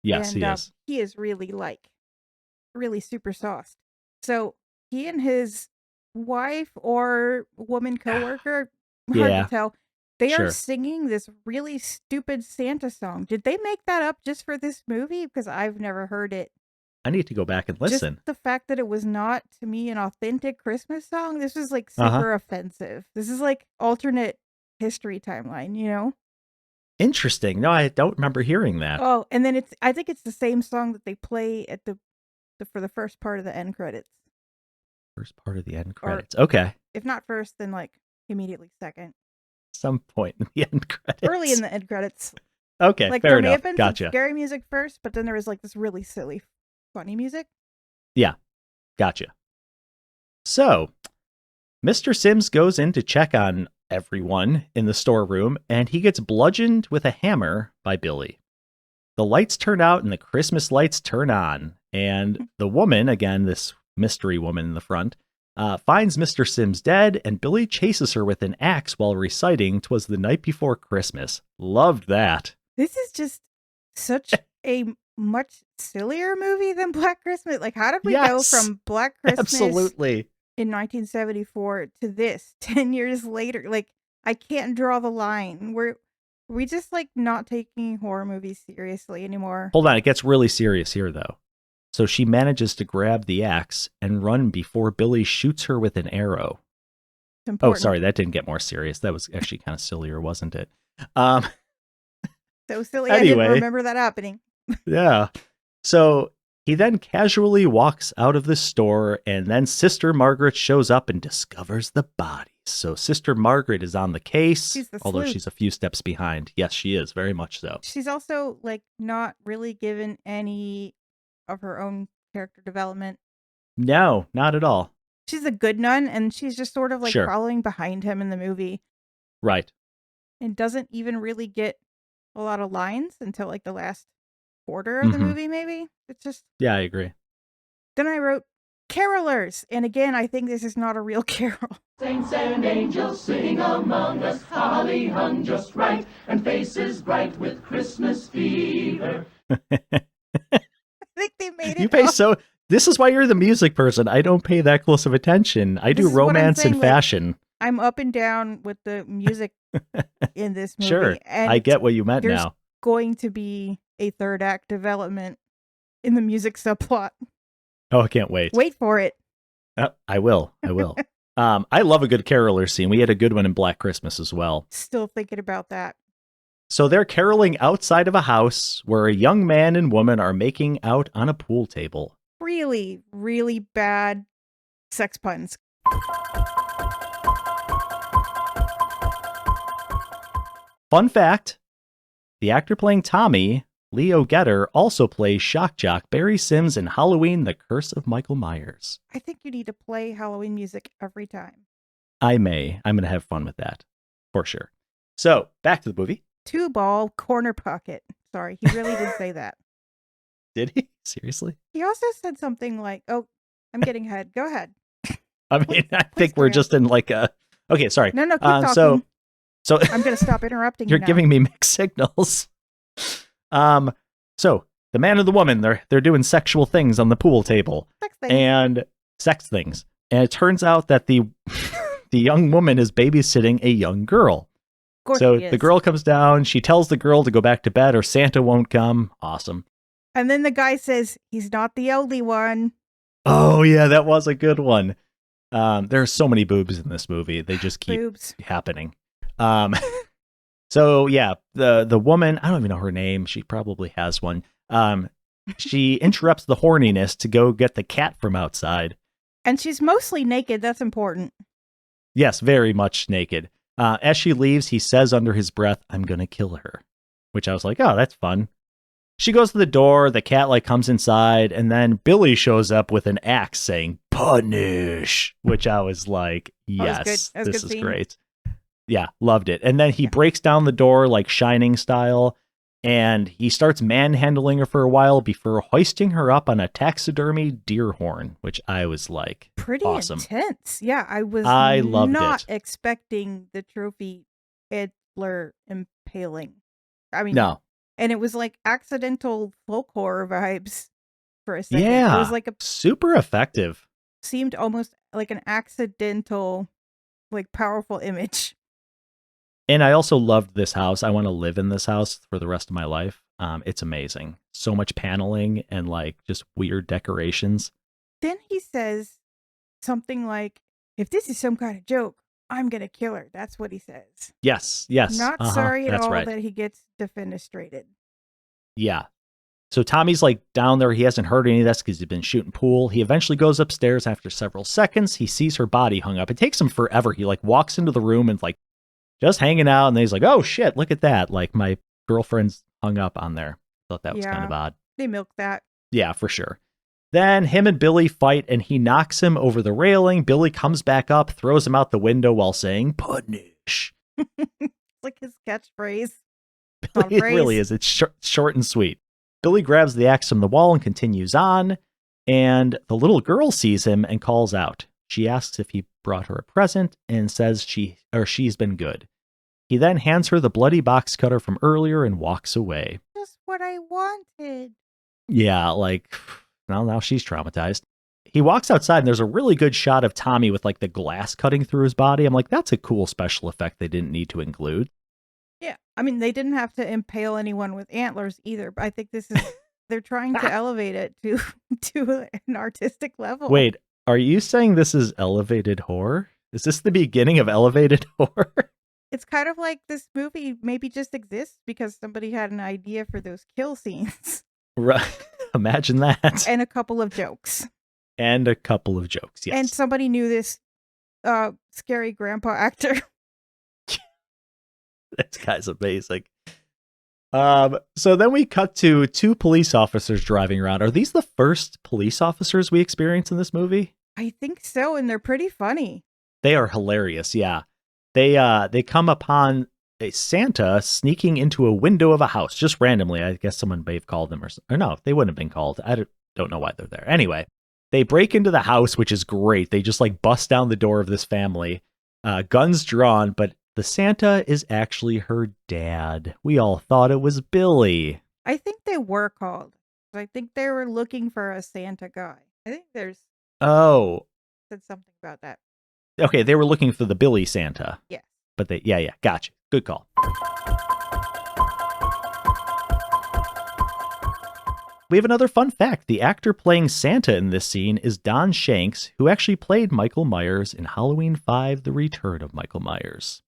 Yes, and, he is. He is really super sauced. So he and his wife or woman coworker, hard Yeah, to tell, they sure. are singing this really stupid Santa song. Did they make that up just for this movie? Because I've never heard it. I need to go back and listen. Just the fact that it was not, to me, an authentic Christmas song, this was like super offensive. This is like alternate history timeline, you know? Interesting. No, I don't remember hearing that. Oh, and then I think it's the same song that they play at for the first part of the end credits. First part of the end credits. Okay. If not first, then like immediately second. Some point in the end credits. Early in the end credits. Okay, Like fair there may enough. have been Gotcha. some scary music first, but then there was like this really silly, funny music. Yeah, gotcha. So, Mr. Sims goes in to check on everyone in the storeroom, and he gets bludgeoned with a hammer by Billy. The lights turn out and the Christmas lights turn on, and the woman, again, this mystery woman in the front, finds Mr. Sims dead, and Billy chases her with an axe while reciting "'Twas the Night Before Christmas." Loved that. This is just such a much sillier movie than Black Christmas. Like, how did we go Yes, from Black Christmas absolutely in 1974 to this 10 years later? Like, I can't draw the line. We just like not taking horror movies seriously anymore. Hold on, it gets really serious here, though. So she manages to grab the axe and run before Billy shoots her with an arrow. It's important. Oh, sorry, that didn't get more serious. That was actually kind of sillier, wasn't it? So silly. Anyway. I didn't remember that happening. Yeah. So he then casually walks out of the store, and then Sister Margaret shows up and discovers the bodies. So Sister Margaret is on the case, She's the although sleuth. she's a few steps behind. Yes, she is, very much so. She's also like not really given any of her own character development. No, not at all. She's a good nun, and she's just sort of like Sure. following behind him in the movie, Right. and doesn't even really get a lot of lines until like the last quarter of the Mhm. movie. Maybe it's just. Yeah, I agree. Then I wrote carolers, and again, I think this is not a real carol. Saints and angels sing among us, holly hung just right, and faces bright with Christmas fever. I think they made it. You pay up. so. This is why you're the music person. I don't pay that close of attention. I This do is what I'm romance saying, and like, fashion. I'm up and down with the music in this movie. Sure, and I get what you meant there's now. going to be a third act development in the music subplot. Oh, I can't wait. Wait for it. I will. I will. I love a good caroler scene. We had a good one in Black Christmas as well. Still thinking about that. So they're caroling outside of a house where a young man and woman are making out on a pool table. Really, really bad sex puns. Fun fact, the actor playing Tommy, Leo Getter, also plays shock jock Barry Sims in Halloween: The Curse of Michael Myers. I think you need to play Halloween music every time. I may. I'm going to have fun with that, for sure. So, back to the movie. 2-ball corner pocket. Sorry, he really did say that. Did he? Seriously? He also said something like, oh, I'm getting ahead. Go ahead. I mean, I Please think we're carry on. just in like a... Okay, sorry. No, keep talking. So I'm going to stop interrupting you're you now. giving me mixed signals. So the man and the woman, they're doing sexual things on the pool table. Sex thing. And sex things. And it turns out that the the young woman is babysitting a young girl. Of course So she is. the girl comes down, she tells the girl to go back to bed or Santa won't come. Awesome. And then the guy says, he's not the only one. Oh yeah, that was a good one. There are so many boobs in this movie. They just keep Boobs. happening. So yeah, the woman, I don't even know her name. She probably has one. She interrupts the horniness to go get the cat from outside. And she's mostly naked. That's important. Yes, very much naked. As she leaves, he says under his breath, "I'm gonna kill her," which I was like, oh, that's fun. She goes to the door, the cat like comes inside, and then Billy shows up with an axe saying, "Punish," which I was like, yes, That was this good is scene. great. Yeah, loved it. And then he breaks down the door like Shining style, and he starts manhandling her for a while before hoisting her up on a taxidermy deer horn, which I was like, Pretty awesome. intense. Yeah, I loved not it. expecting the trophy antler impaling. I mean, No. and it was like accidental folk horror vibes for a second. Yeah. It was like Super effective. seemed almost like an accidental, like powerful image. And I also loved this house. I want to live in this house for the rest of my life. It's amazing. So much paneling and like just weird decorations. Then he says something like, if this is some kind of joke, I'm going to kill her. That's what he says. Yes. Not sorry at that's all right. that he gets defenestrated. Yeah. So Tommy's like down there. He hasn't heard any of this because he's been shooting pool. He eventually goes upstairs after several seconds. He sees her body hung up. It takes him forever. He like walks into the room and like just hanging out. And then he's like, oh shit, look at that. Like my girlfriend's hung up on there. Thought that was kind of odd. They milked that. Yeah, for sure. Then him and Billy fight and he knocks him over the railing. Billy comes back up, throws him out the window while saying, "Punish." It's like his catchphrase. It really is. It's short and sweet. Billy grabs the axe from the wall and continues on. And the little girl sees him and calls out. She asks if he brought her a present and says she's been good. He then hands her the bloody box cutter from earlier and walks away. Just what I wanted. Yeah, like, now she's traumatized. He walks outside and there's a really good shot of Tommy with like the glass cutting through his body. I'm like, that's a cool special effect they didn't need to include. Yeah. I mean, they didn't have to impale anyone with antlers either, but I think this is, they're trying to elevate it to an artistic level. Wait, are you saying this is elevated horror? Is this the beginning of elevated horror? It's kind of like this movie maybe just exists because somebody had an idea for those kill scenes. Right. Imagine that. And a couple of jokes. And a couple of jokes, yes. And somebody knew this scary grandpa actor. This guy's amazing. So then we cut to two police officers driving around. Are these the first police officers we experience in this movie? I think so, and they're pretty funny. They are hilarious, yeah. They come upon a Santa sneaking into a window of a house, just randomly. I guess someone may have called them, or no, they wouldn't have been called. I don't know why they're there. Anyway, they break into the house, which is great. They just like bust down the door of this family, guns drawn, but the Santa is actually her dad. We all thought it was Billy. I think they were called. I think they were looking for a Santa guy. I think there's said something about that. Okay, they were looking for the Billy Santa. Yes. But yeah, gotcha. Good call. We have another fun fact. The actor playing Santa in this scene is Don Shanks, who actually played Michael Myers in Halloween 5, The Return of Michael Myers.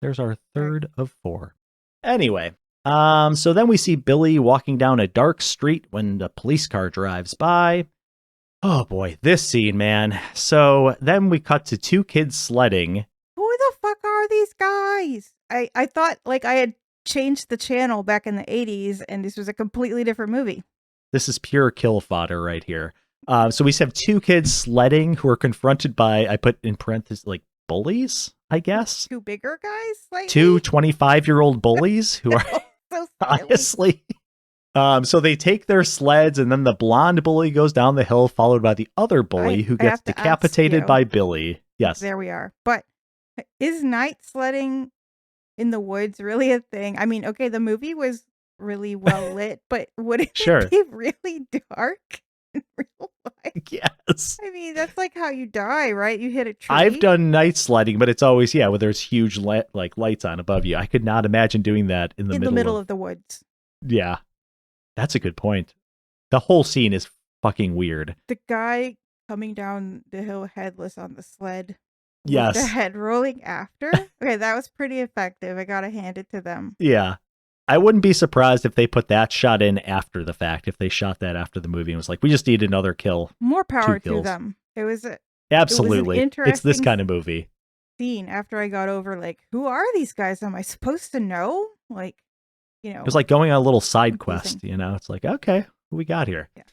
There's our third of 4. Anyway, so then we see Billy walking down a dark street when the police car drives by. Oh boy, this scene, man. So then we cut to 2 kids sledding. Who the fuck are these guys? I thought like I had changed the channel back in the 80s and this was a completely different movie. This is pure kill fodder right here. So we have 2 kids sledding who are confronted by, I put in parentheses, like bullies, I guess. 2 bigger guys? Like 2 25-year-old bullies who are so silly. honestly. So they take their sleds and then the blonde bully goes down the hill followed by the other bully who I gets have to ask decapitated you. by Billy. Yes. There we are. But is night sledding in the woods really a thing? I mean, okay, the movie was really well lit, but wouldn't Sure. it be really dark in real life? Yes. I mean, that's like how you die, right? You hit a tree. I've done night sledding, but it's always, where there's huge like lights on above you. I could not imagine doing that in the middle of the woods. Yeah. That's a good point. The whole scene is fucking weird. The guy coming down the hill headless on the sled. Yes. With the head rolling after. Okay, that was pretty effective. I gotta hand it to them. Yeah. I wouldn't be surprised if they put that shot in after the fact, if they shot that after the movie and was like, we just need another kill. More power 2 to kills. them. It was Absolutely. It's this interesting kind of movie. scene after I got over, like, who are these guys? Am I supposed to know? Like, It was like going on a little side confusing. quest, It's like, okay, what we got here? Yeah.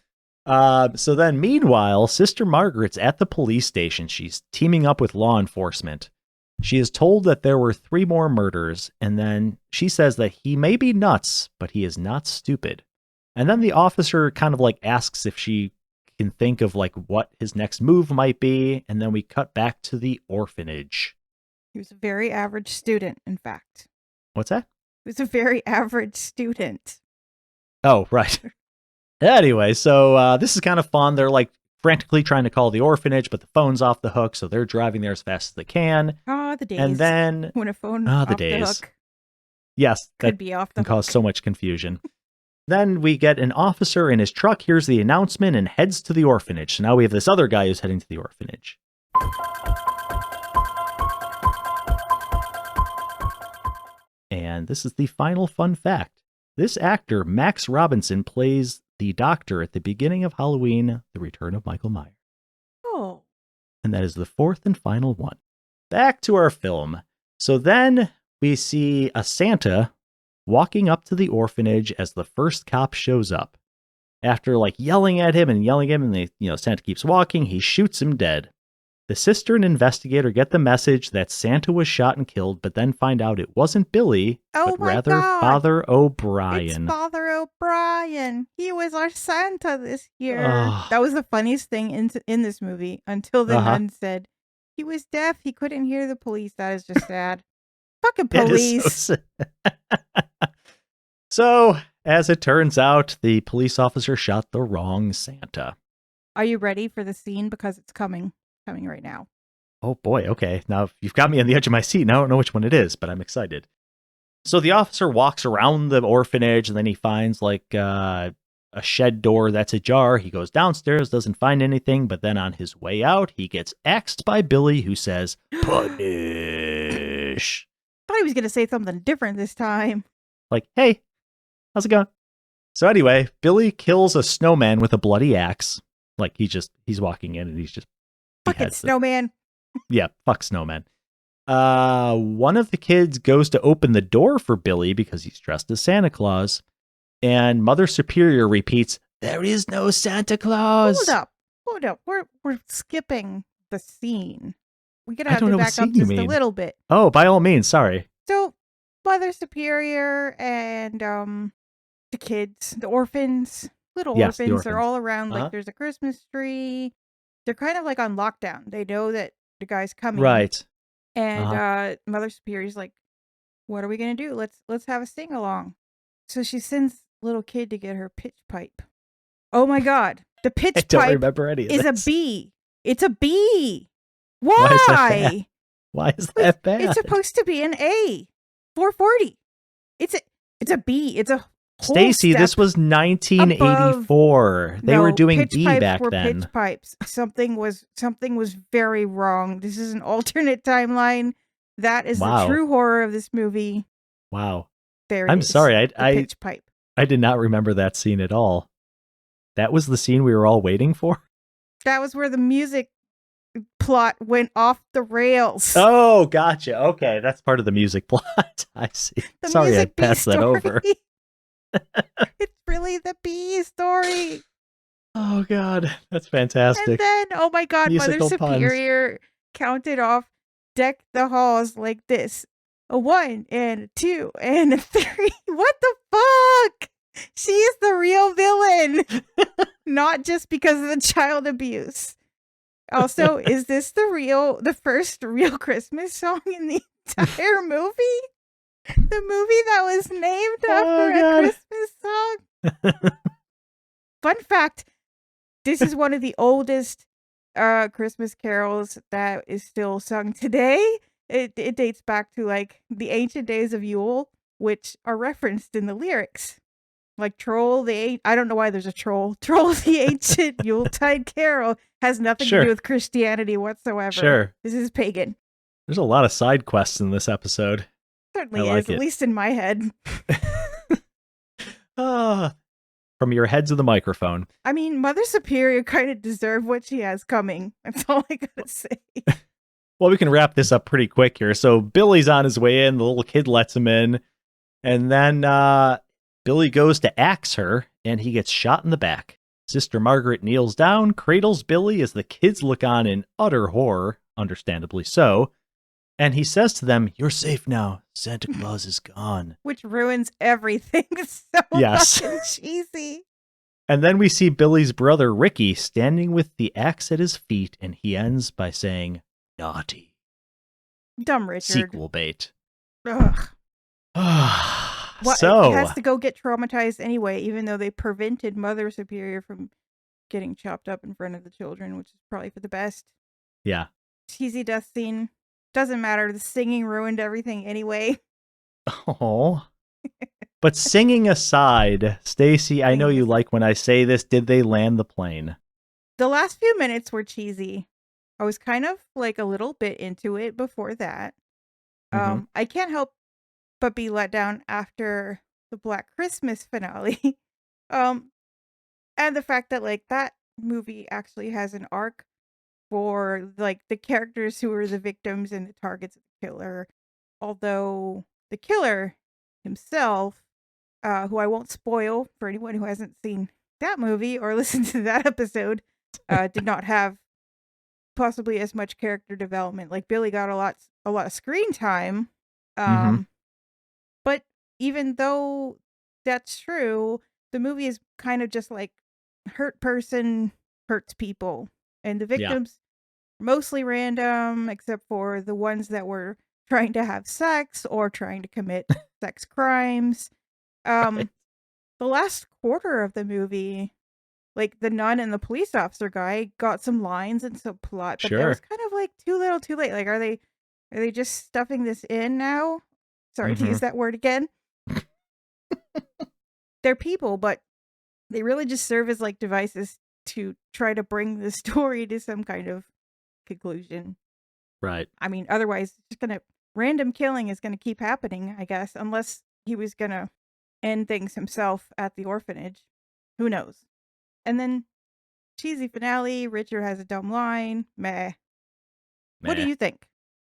So then meanwhile, Sister Margaret's at the police station. She's teaming up with law enforcement. She is told that there were 3 more murders, and then she says that he may be nuts, but he is not stupid. And then the officer kind of like asks if she can think of like what his next move might be, and then we cut back to the orphanage. He was a very average student, in fact. What's that? He was a very average student. Oh, right. Anyway, so this is kind of fun. They're like frantically trying to call the orphanage, but the phone's off the hook, so they're driving there as fast as they can. Ah, the days. And then, when a phone the off days. the hook yes, could that be off the can hook. cause so much confusion. Then we get an officer in his truck, hears the announcement, and heads to the orphanage. So now we have this other guy who's heading to the orphanage. And this is the final fun fact. This actor, Max Robinson, plays the doctor at the beginning of Halloween, The Return of Michael Myers. Oh. And that is the 4th and final one. Back to our film. So then we see a Santa walking up to the orphanage as the first cop shows up. After like yelling at him, and Santa keeps walking, he shoots him dead. The sister and investigator get the message that Santa was shot and killed, but then find out it wasn't Billy, Oh but my rather God. Father It's O'Brien. Father O'Brien. He was our Santa this year. Ugh. That was the funniest thing in this movie until the nun said he was deaf. He couldn't hear the police. That is just sad. Fucking It is police. so sad. So, as it turns out, the police officer shot the wrong Santa. Are you ready for the scene? Because it's coming right now. Oh boy, okay. Now you've got me on the edge of my seat, and I don't know which one it is, but I'm excited. So the officer walks around the orphanage, and then he finds like a shed door that's ajar. He goes downstairs, doesn't find anything, but then on his way out, he gets axed by Billy, who says, "Punish." Thought he was going to say something different this time. Like, hey, how's it going? So anyway, Billy kills a snowman with a bloody axe. Like he's walking in and he's just Fucking beheads them. snowman. Yeah, fuck snowman. One of the kids goes to open the door for Billy because he's dressed as Santa Claus, and Mother Superior repeats, "There is no Santa Claus." Hold up. We're skipping the scene. We're gonna I have don't to know what back scene up you just a mean. little bit. Oh, by all means, sorry. So, Mother Superior and the kids, the orphans, little Yes, the orphans, they're orphans. all around. Uh-huh. Like, there's a Christmas tree. They're kind of like on lockdown. They know that the guy's coming, Right. And Mother Superior's like, "What are we gonna do? Let's have a sing along." So she sends little kid to get her pitch pipe. Oh my God, the pitch I don't pipe remember any of is a this. bee. It's a bee. Why is that bad? Why? Why is that bad? It's supposed to be an A. 440. It's a B. It's a whole Stacy, this step was 1984. They were No, doing pitch B pipes back were then. Pitch pipes. Something was very wrong. This is an alternate timeline. That is Wow. the true horror of this movie. Wow. There it I'm is. sorry. The I pitch pipe. did not remember that scene at all. That was the scene we were all waiting for? That was where the music plot went off the rails. Oh, gotcha. Okay, that's part of the music plot. I see. The Sorry I music bee passed that story. over. It's really the bee story. Oh, God. That's fantastic. And then, oh my God, Musical Mother puns. Superior counted off, deck the halls like this. A 1 and a 2 and a 3. What the fuck? She is the real villain. Not just because of the child abuse. Also, is this the first real Christmas song in the entire movie? The movie that was named Oh, after a God. Christmas Fun fact, this is one of the oldest Christmas carols that is still sung today. It dates back to like the ancient days of Yule, which are referenced in the lyrics. Like I don't know why there's a troll. Troll the ancient Yuletide carol has nothing to Sure. do with Christianity whatsoever. Sure. This is pagan. There's a lot of side quests in this episode. Certainly I like is, it. at least in my head. From your head to the microphone. I mean, Mother Superior kind of deserved what she has coming. That's all I gotta say. Well, we can wrap this up pretty quick here. So Billy's on his way in. The little kid lets him in. And then Billy goes to axe her, and he gets shot in the back. Sister Margaret kneels down, cradles Billy as the kids look on in utter horror, understandably so. And he says to them, "You're safe now. Santa Claus is gone." Which ruins everything. It's so Yes. fucking cheesy. And then we see Billy's brother Ricky standing with the axe at his feet, and he ends by saying, "Naughty." Dumb Richard. Sequel bait. Ugh. Well, So it has to go get traumatized anyway, even though they prevented Mother Superior from getting chopped up in front of the children, which is probably for the best. yeah. Cheesy death scene. Doesn't matter. The singing ruined everything anyway. Oh. But singing aside, Stacy, I know you like when I say this. Did they land the plane? The last few minutes were cheesy. I was kind of like a little bit into it before that. Mhm. I can't help but be let down after the Black Christmas finale. And the fact that like that movie actually has an arc for like the characters who are the victims and the targets of the killer. Although the killer himself, who I won't spoil for anyone who hasn't seen that movie or listened to that episode, did not have possibly as much character development. Like Billy got a lot of screen time. But even though that's true, the movie is kind of just like hurt person hurts people. And the victims mostly random, except for the ones that were trying to have sex or trying to commit sex crimes. The last quarter of the movie, like the nun and the police officer guy got some lines and some plot, but that was kind of like too little too late. Like, are they just stuffing this in now? Sorry to use that word again. They're people, but they really just serve as like devices to try to bring the story to some kind of conclusion. Right. I mean, otherwise, random killing is gonna keep happening, I guess, unless he was gonna end things himself at the orphanage. Who knows? And then cheesy finale. Richard has a dumb line. Meh. What do Meh. you think?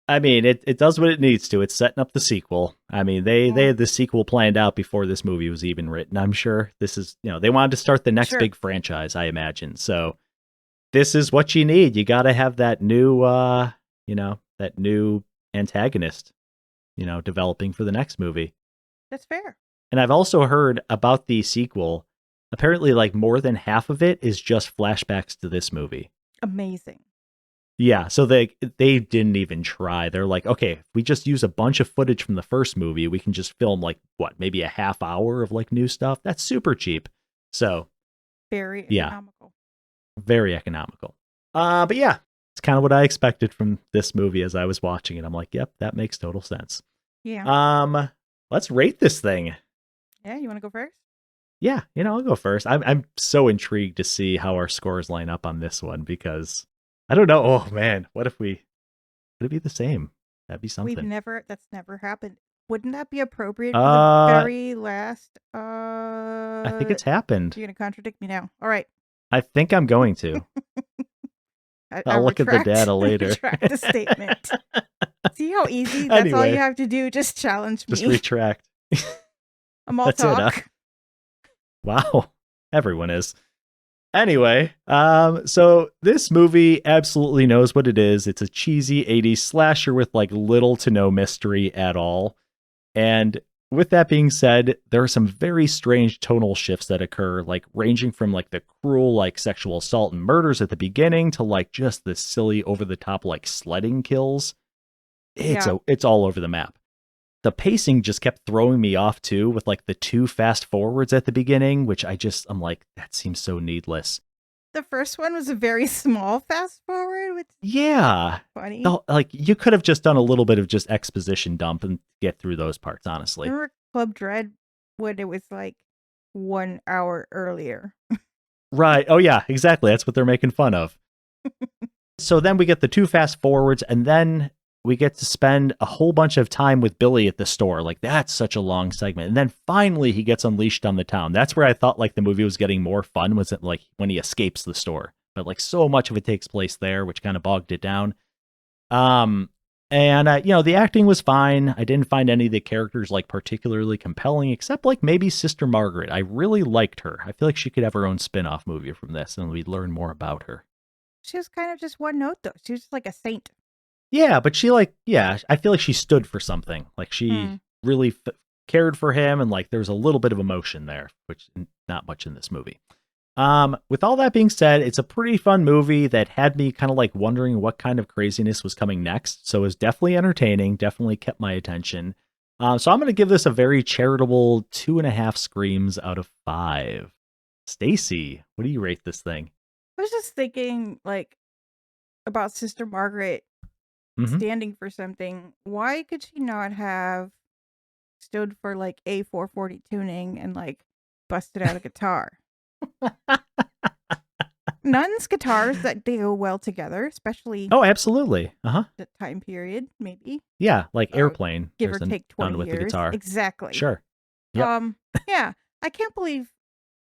I mean, it does what it needs to. It's setting up the sequel. I mean, they had the sequel planned out before this movie was even written. I'm sure this is, they wanted to start the next big franchise, I imagine. So this is what you need. You got to have that new, that new antagonist, developing for the next movie. That's fair. And I've also heard about the sequel. Apparently, like more than half of it is just flashbacks to this movie. Amazing. Yeah, so they didn't even try. They're like, okay, if we just use a bunch of footage from the first movie, we can just film like maybe a half hour of like new stuff. That's super cheap. So very economical. Very economical. But yeah, it's kind of what I expected from this movie as I was watching it. I'm like, yep, that makes total sense. Yeah. Let's rate this thing. Yeah, you want to go first? Yeah, I'll go first. I'm so intrigued to see how our scores line up on this one because I don't know. Oh man, would it be the same? That'd be something. That's never happened. Wouldn't that be appropriate for the very last? I think it's happened. You're gonna contradict me now. All right. I think I'm going to. I'll look at the data later. Retract the statement. See how easy? That's all you have to do. Just challenge me. Just retract. I'm all talk. Wow. Everyone is. Anyway, so this movie absolutely knows what it is. It's a cheesy 80s slasher with like little to no mystery at all. And with that being said, there are some very strange tonal shifts that occur, like ranging from like the cruel like sexual assault and murders at the beginning to like just the silly over the top like sledding kills. It's all over the map. the pacing just kept throwing me off too, with like the 2 fast forwards at the beginning, which I'm like, that seems so needless. The first one was a very small fast forward, which is Yeah. funny. Like you could have just done a little bit of just exposition dump and get through those parts, honestly. Remember Club Dread when it was like 1 hour earlier? Right. Oh yeah, exactly. That's what they're making fun of. So then we get the 2 fast forwards, and then we get to spend a whole bunch of time with Billy at the store. Like, that's such a long segment. And then finally he gets unleashed on the town. That's where I thought like the movie was getting more fun, was it like when he escapes the store. But like so much of it takes place there, which kind of bogged it down. And the acting was fine. I didn't find any of the characters like particularly compelling, except like maybe Sister Margaret. I really liked her. I feel like she could have her own spin-off movie from this, and we'd learn more about her. She was kind of just one note, though. She was just like a saint. Yeah, but she I feel like she stood for something. Like she really cared for him, and like there was a little bit of emotion there, which not much in this movie. With all that being said, it's a pretty fun movie that had me kind of like wondering what kind of craziness was coming next. So it was definitely entertaining, definitely kept my attention. So I'm going to give this a very charitable 2.5 screams out of 5. Stacy, what do you rate this thing? I was just thinking, like, about Sister Margaret standing for something. Why could she not have stood for like A440 tuning and like busted out a guitar? Nuns guitars that they go well together, especially Oh, absolutely. the time period, maybe Yeah, like Airplane. give or There's take none 20 with years. the guitar. Exactly. Sure. Yep. Yeah, I can't believe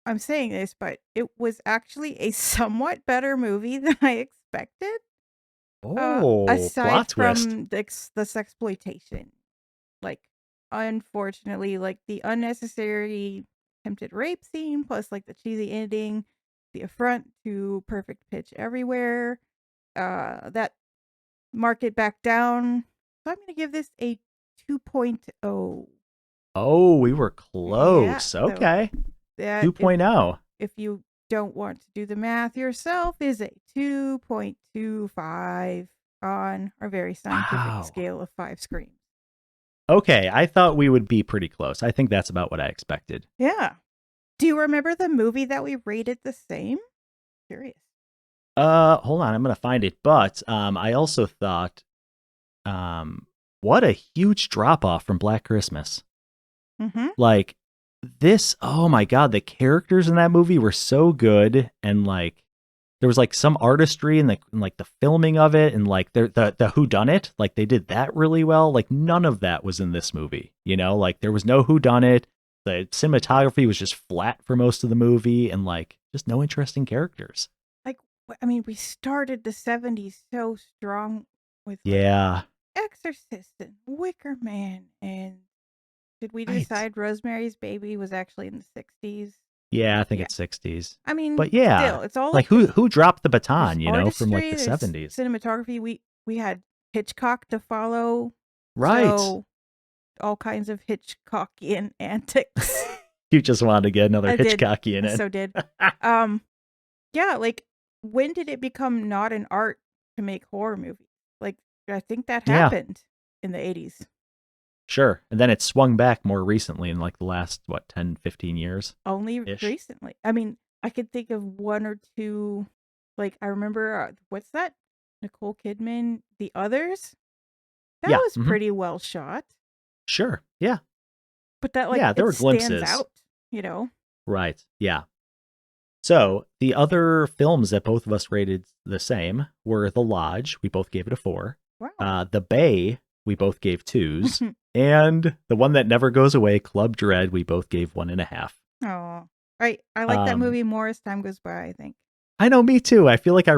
I'm saying this, but it was actually a somewhat better movie than I expected. Aside Plot twist. from the sexploitation, like, unfortunately, like the unnecessary attempted rape scene, plus like the cheesy ending, the affront to perfect pitch everywhere, that mark it back down. So I'm gonna give this a 2.0. Oh, we were close. Yeah, so Okay. that 2.0. if you don't want to do the math yourself, is a 2.25 on our very scientific Wow. scale of 5 screams. Okay, I thought we would be pretty close. I think that's about what I expected. Yeah. Do you remember the movie that we rated the same? Curious. Hold on, I'm gonna find it. But I also thought, what a huge drop off from Black Christmas. Mm-hmm. Like this, oh my god, the characters in that movie were so good, and like there was like some artistry in like the filming of it, and like the whodunit, like they did that really well. Like none of that was in this movie, like there was no whodunit. The cinematography was just flat for most of the movie, and like just no interesting characters. Like, I mean, we started the 70s so strong with Yeah. Exorcist and Wicker Man, and did we Right. decide Rosemary's Baby was actually in the 60s? Yeah, I think Yeah. it's 60s. I mean, But yeah, still, it's all like who dropped the baton, there's from like artistry, the there's 70s. cinematography. We had Hitchcock to follow. Right. So all kinds of Hitchcockian antics. You just wanted to get another I did. Hitchcocky in I it. so did. Yeah, like, when did it become not an art to make horror movies? Like, I think that Yeah. happened in the 80s. Sure. And then it swung back more recently in like the last, 10, 15 years? Only Ish. recently. I mean, I could think of one or two. Like, I remember, what's that? Nicole Kidman, The Others? That Yeah, was mhm. pretty well shot. Sure. Yeah. But that, like, Yeah, there it were stands glimpses. out, Right. Yeah. So the other films that both of us rated the same were The Lodge. We both gave it a 4. Wow. The Bay, we both gave 2s. And the one that never goes away, Club Dread, we both gave 1.5. Oh, I like that movie more as time goes by, I think. I know, me too. I feel like I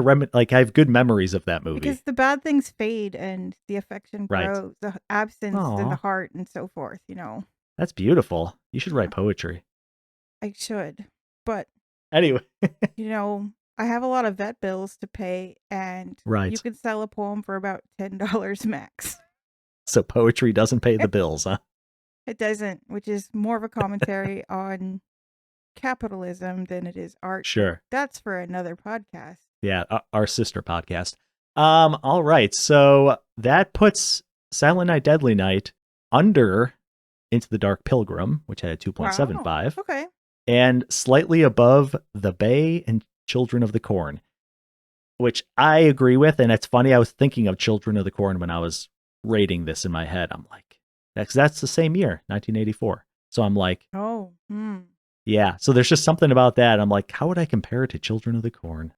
have good memories of that movie. Because the bad things fade and the affection Right. grows, the absence Aw. in the heart and so forth, That's beautiful. You should write poetry. I should. But, Anyway. I have a lot of vet bills to pay, and Right. you can sell a poem for about $10 max. So poetry doesn't pay the bills, huh? It doesn't, which is more of a commentary on capitalism than it is art. Sure. That's for another podcast. Yeah, our sister podcast. All right. So that puts Silent Night, Deadly Night under Into the Dark Pilgrim, which had a 2.75, Wow. Okay. and slightly above The Bay and Children of the Corn, which I agree with. And it's funny, I was thinking of Children of the Corn when I was rating this in my head. I'm like, that's the same year, 1984. So I'm like, Oh. yeah. So there's just something about that. I'm like, how would I compare it to Children of the Corn?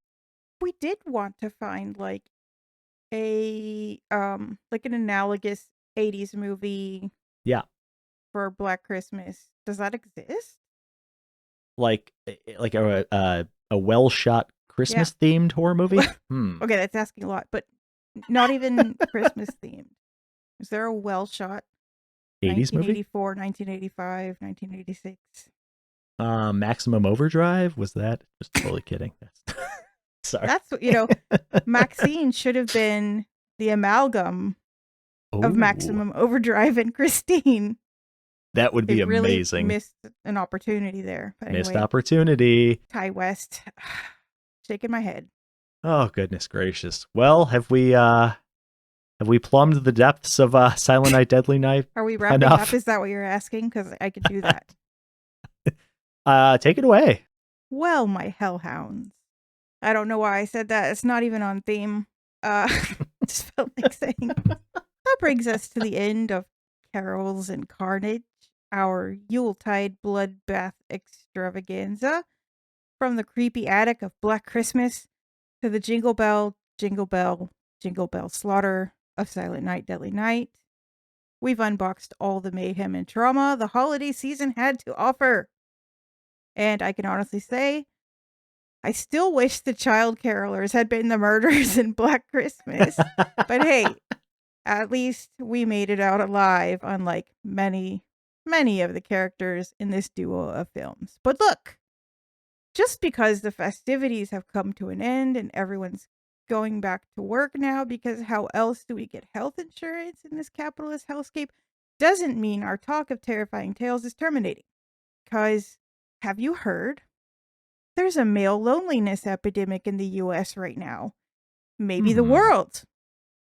We did want to find like an analogous 80s movie Yeah. for Black Christmas. Does that exist? Like a well shot Christmas themed horror movie. Okay, that's asking a lot, but not even Christmas themed. Is there a well shot 80s movie? 1984, 1985, 1986? Maximum Overdrive, was that? Just totally kidding. Sorry. That's Maxine should have been the amalgam of Ooh, Maximum Overdrive and Christine. that would be They really amazing. missed an opportunity there. But Missed anyway, opportunity. Ty West, shaking my head. Oh goodness gracious. Well, have we plumbed the depths of Silent Night, Deadly Night? Are we wrapping Enough. up? Is that what you're asking? Because I could do that. Take it away. Well, my hellhounds. I don't know why I said that. It's not even on theme. Just felt like saying. That brings us to the end of Carols and Carnage, our Yuletide bloodbath extravaganza. From the creepy attic of Black Christmas to the jingle bell, jingle bell, jingle bell slaughter of Silent Night, Deadly Night. We've unboxed all the mayhem and trauma the holiday season had to offer. And I can honestly say, I still wish the child carolers had been the murderers in Black Christmas. But hey, at least we made it out alive, unlike many, many of the characters in this duo of films. But look, just because the festivities have come to an end and everyone's going back to work now, because how else do we get health insurance in this capitalist hellscape, doesn't mean our talk of terrifying tales is terminating. Because, have you heard? There's a male loneliness epidemic in the US right now. Maybe the world.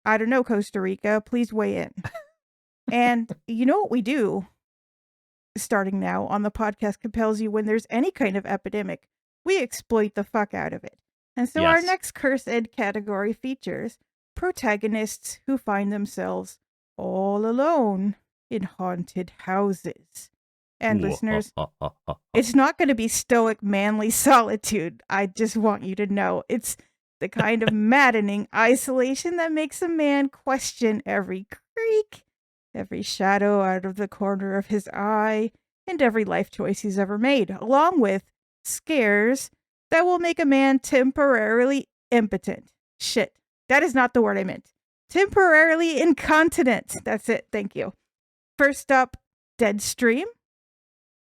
I don't know, Costa Rica. Please weigh in. And you know what we do? Starting now on the podcast compels you when there's any kind of epidemic, we exploit the fuck out of it. And so our Yes. next Curse Ed category features protagonists who find themselves all alone in haunted houses. And listeners, it's not going to be stoic, manly solitude. I just want you to know it's the kind of maddening isolation that makes a man question every creak, every shadow out of the corner of his eye, and every life choice he's ever made, along with scares that will make a man temporarily impotent. Shit, that is not the word I meant. Temporarily incontinent. That's it. Thank you. First up, Deadstream,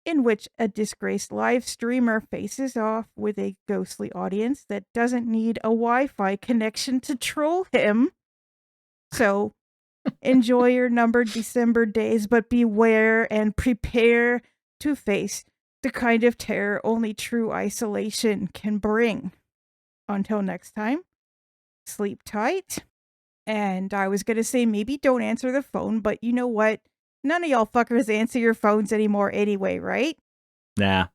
in which a disgraced live streamer faces off with a ghostly audience that doesn't need a Wi-Fi connection to troll him. So, enjoy your numbered December days, but beware and prepare to face the kind of terror only true isolation can bring. Until next time, sleep tight. And I was going to say maybe don't answer the phone, but you know what? None of y'all fuckers answer your phones anymore anyway, right? Nah.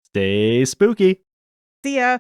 Stay spooky. See ya.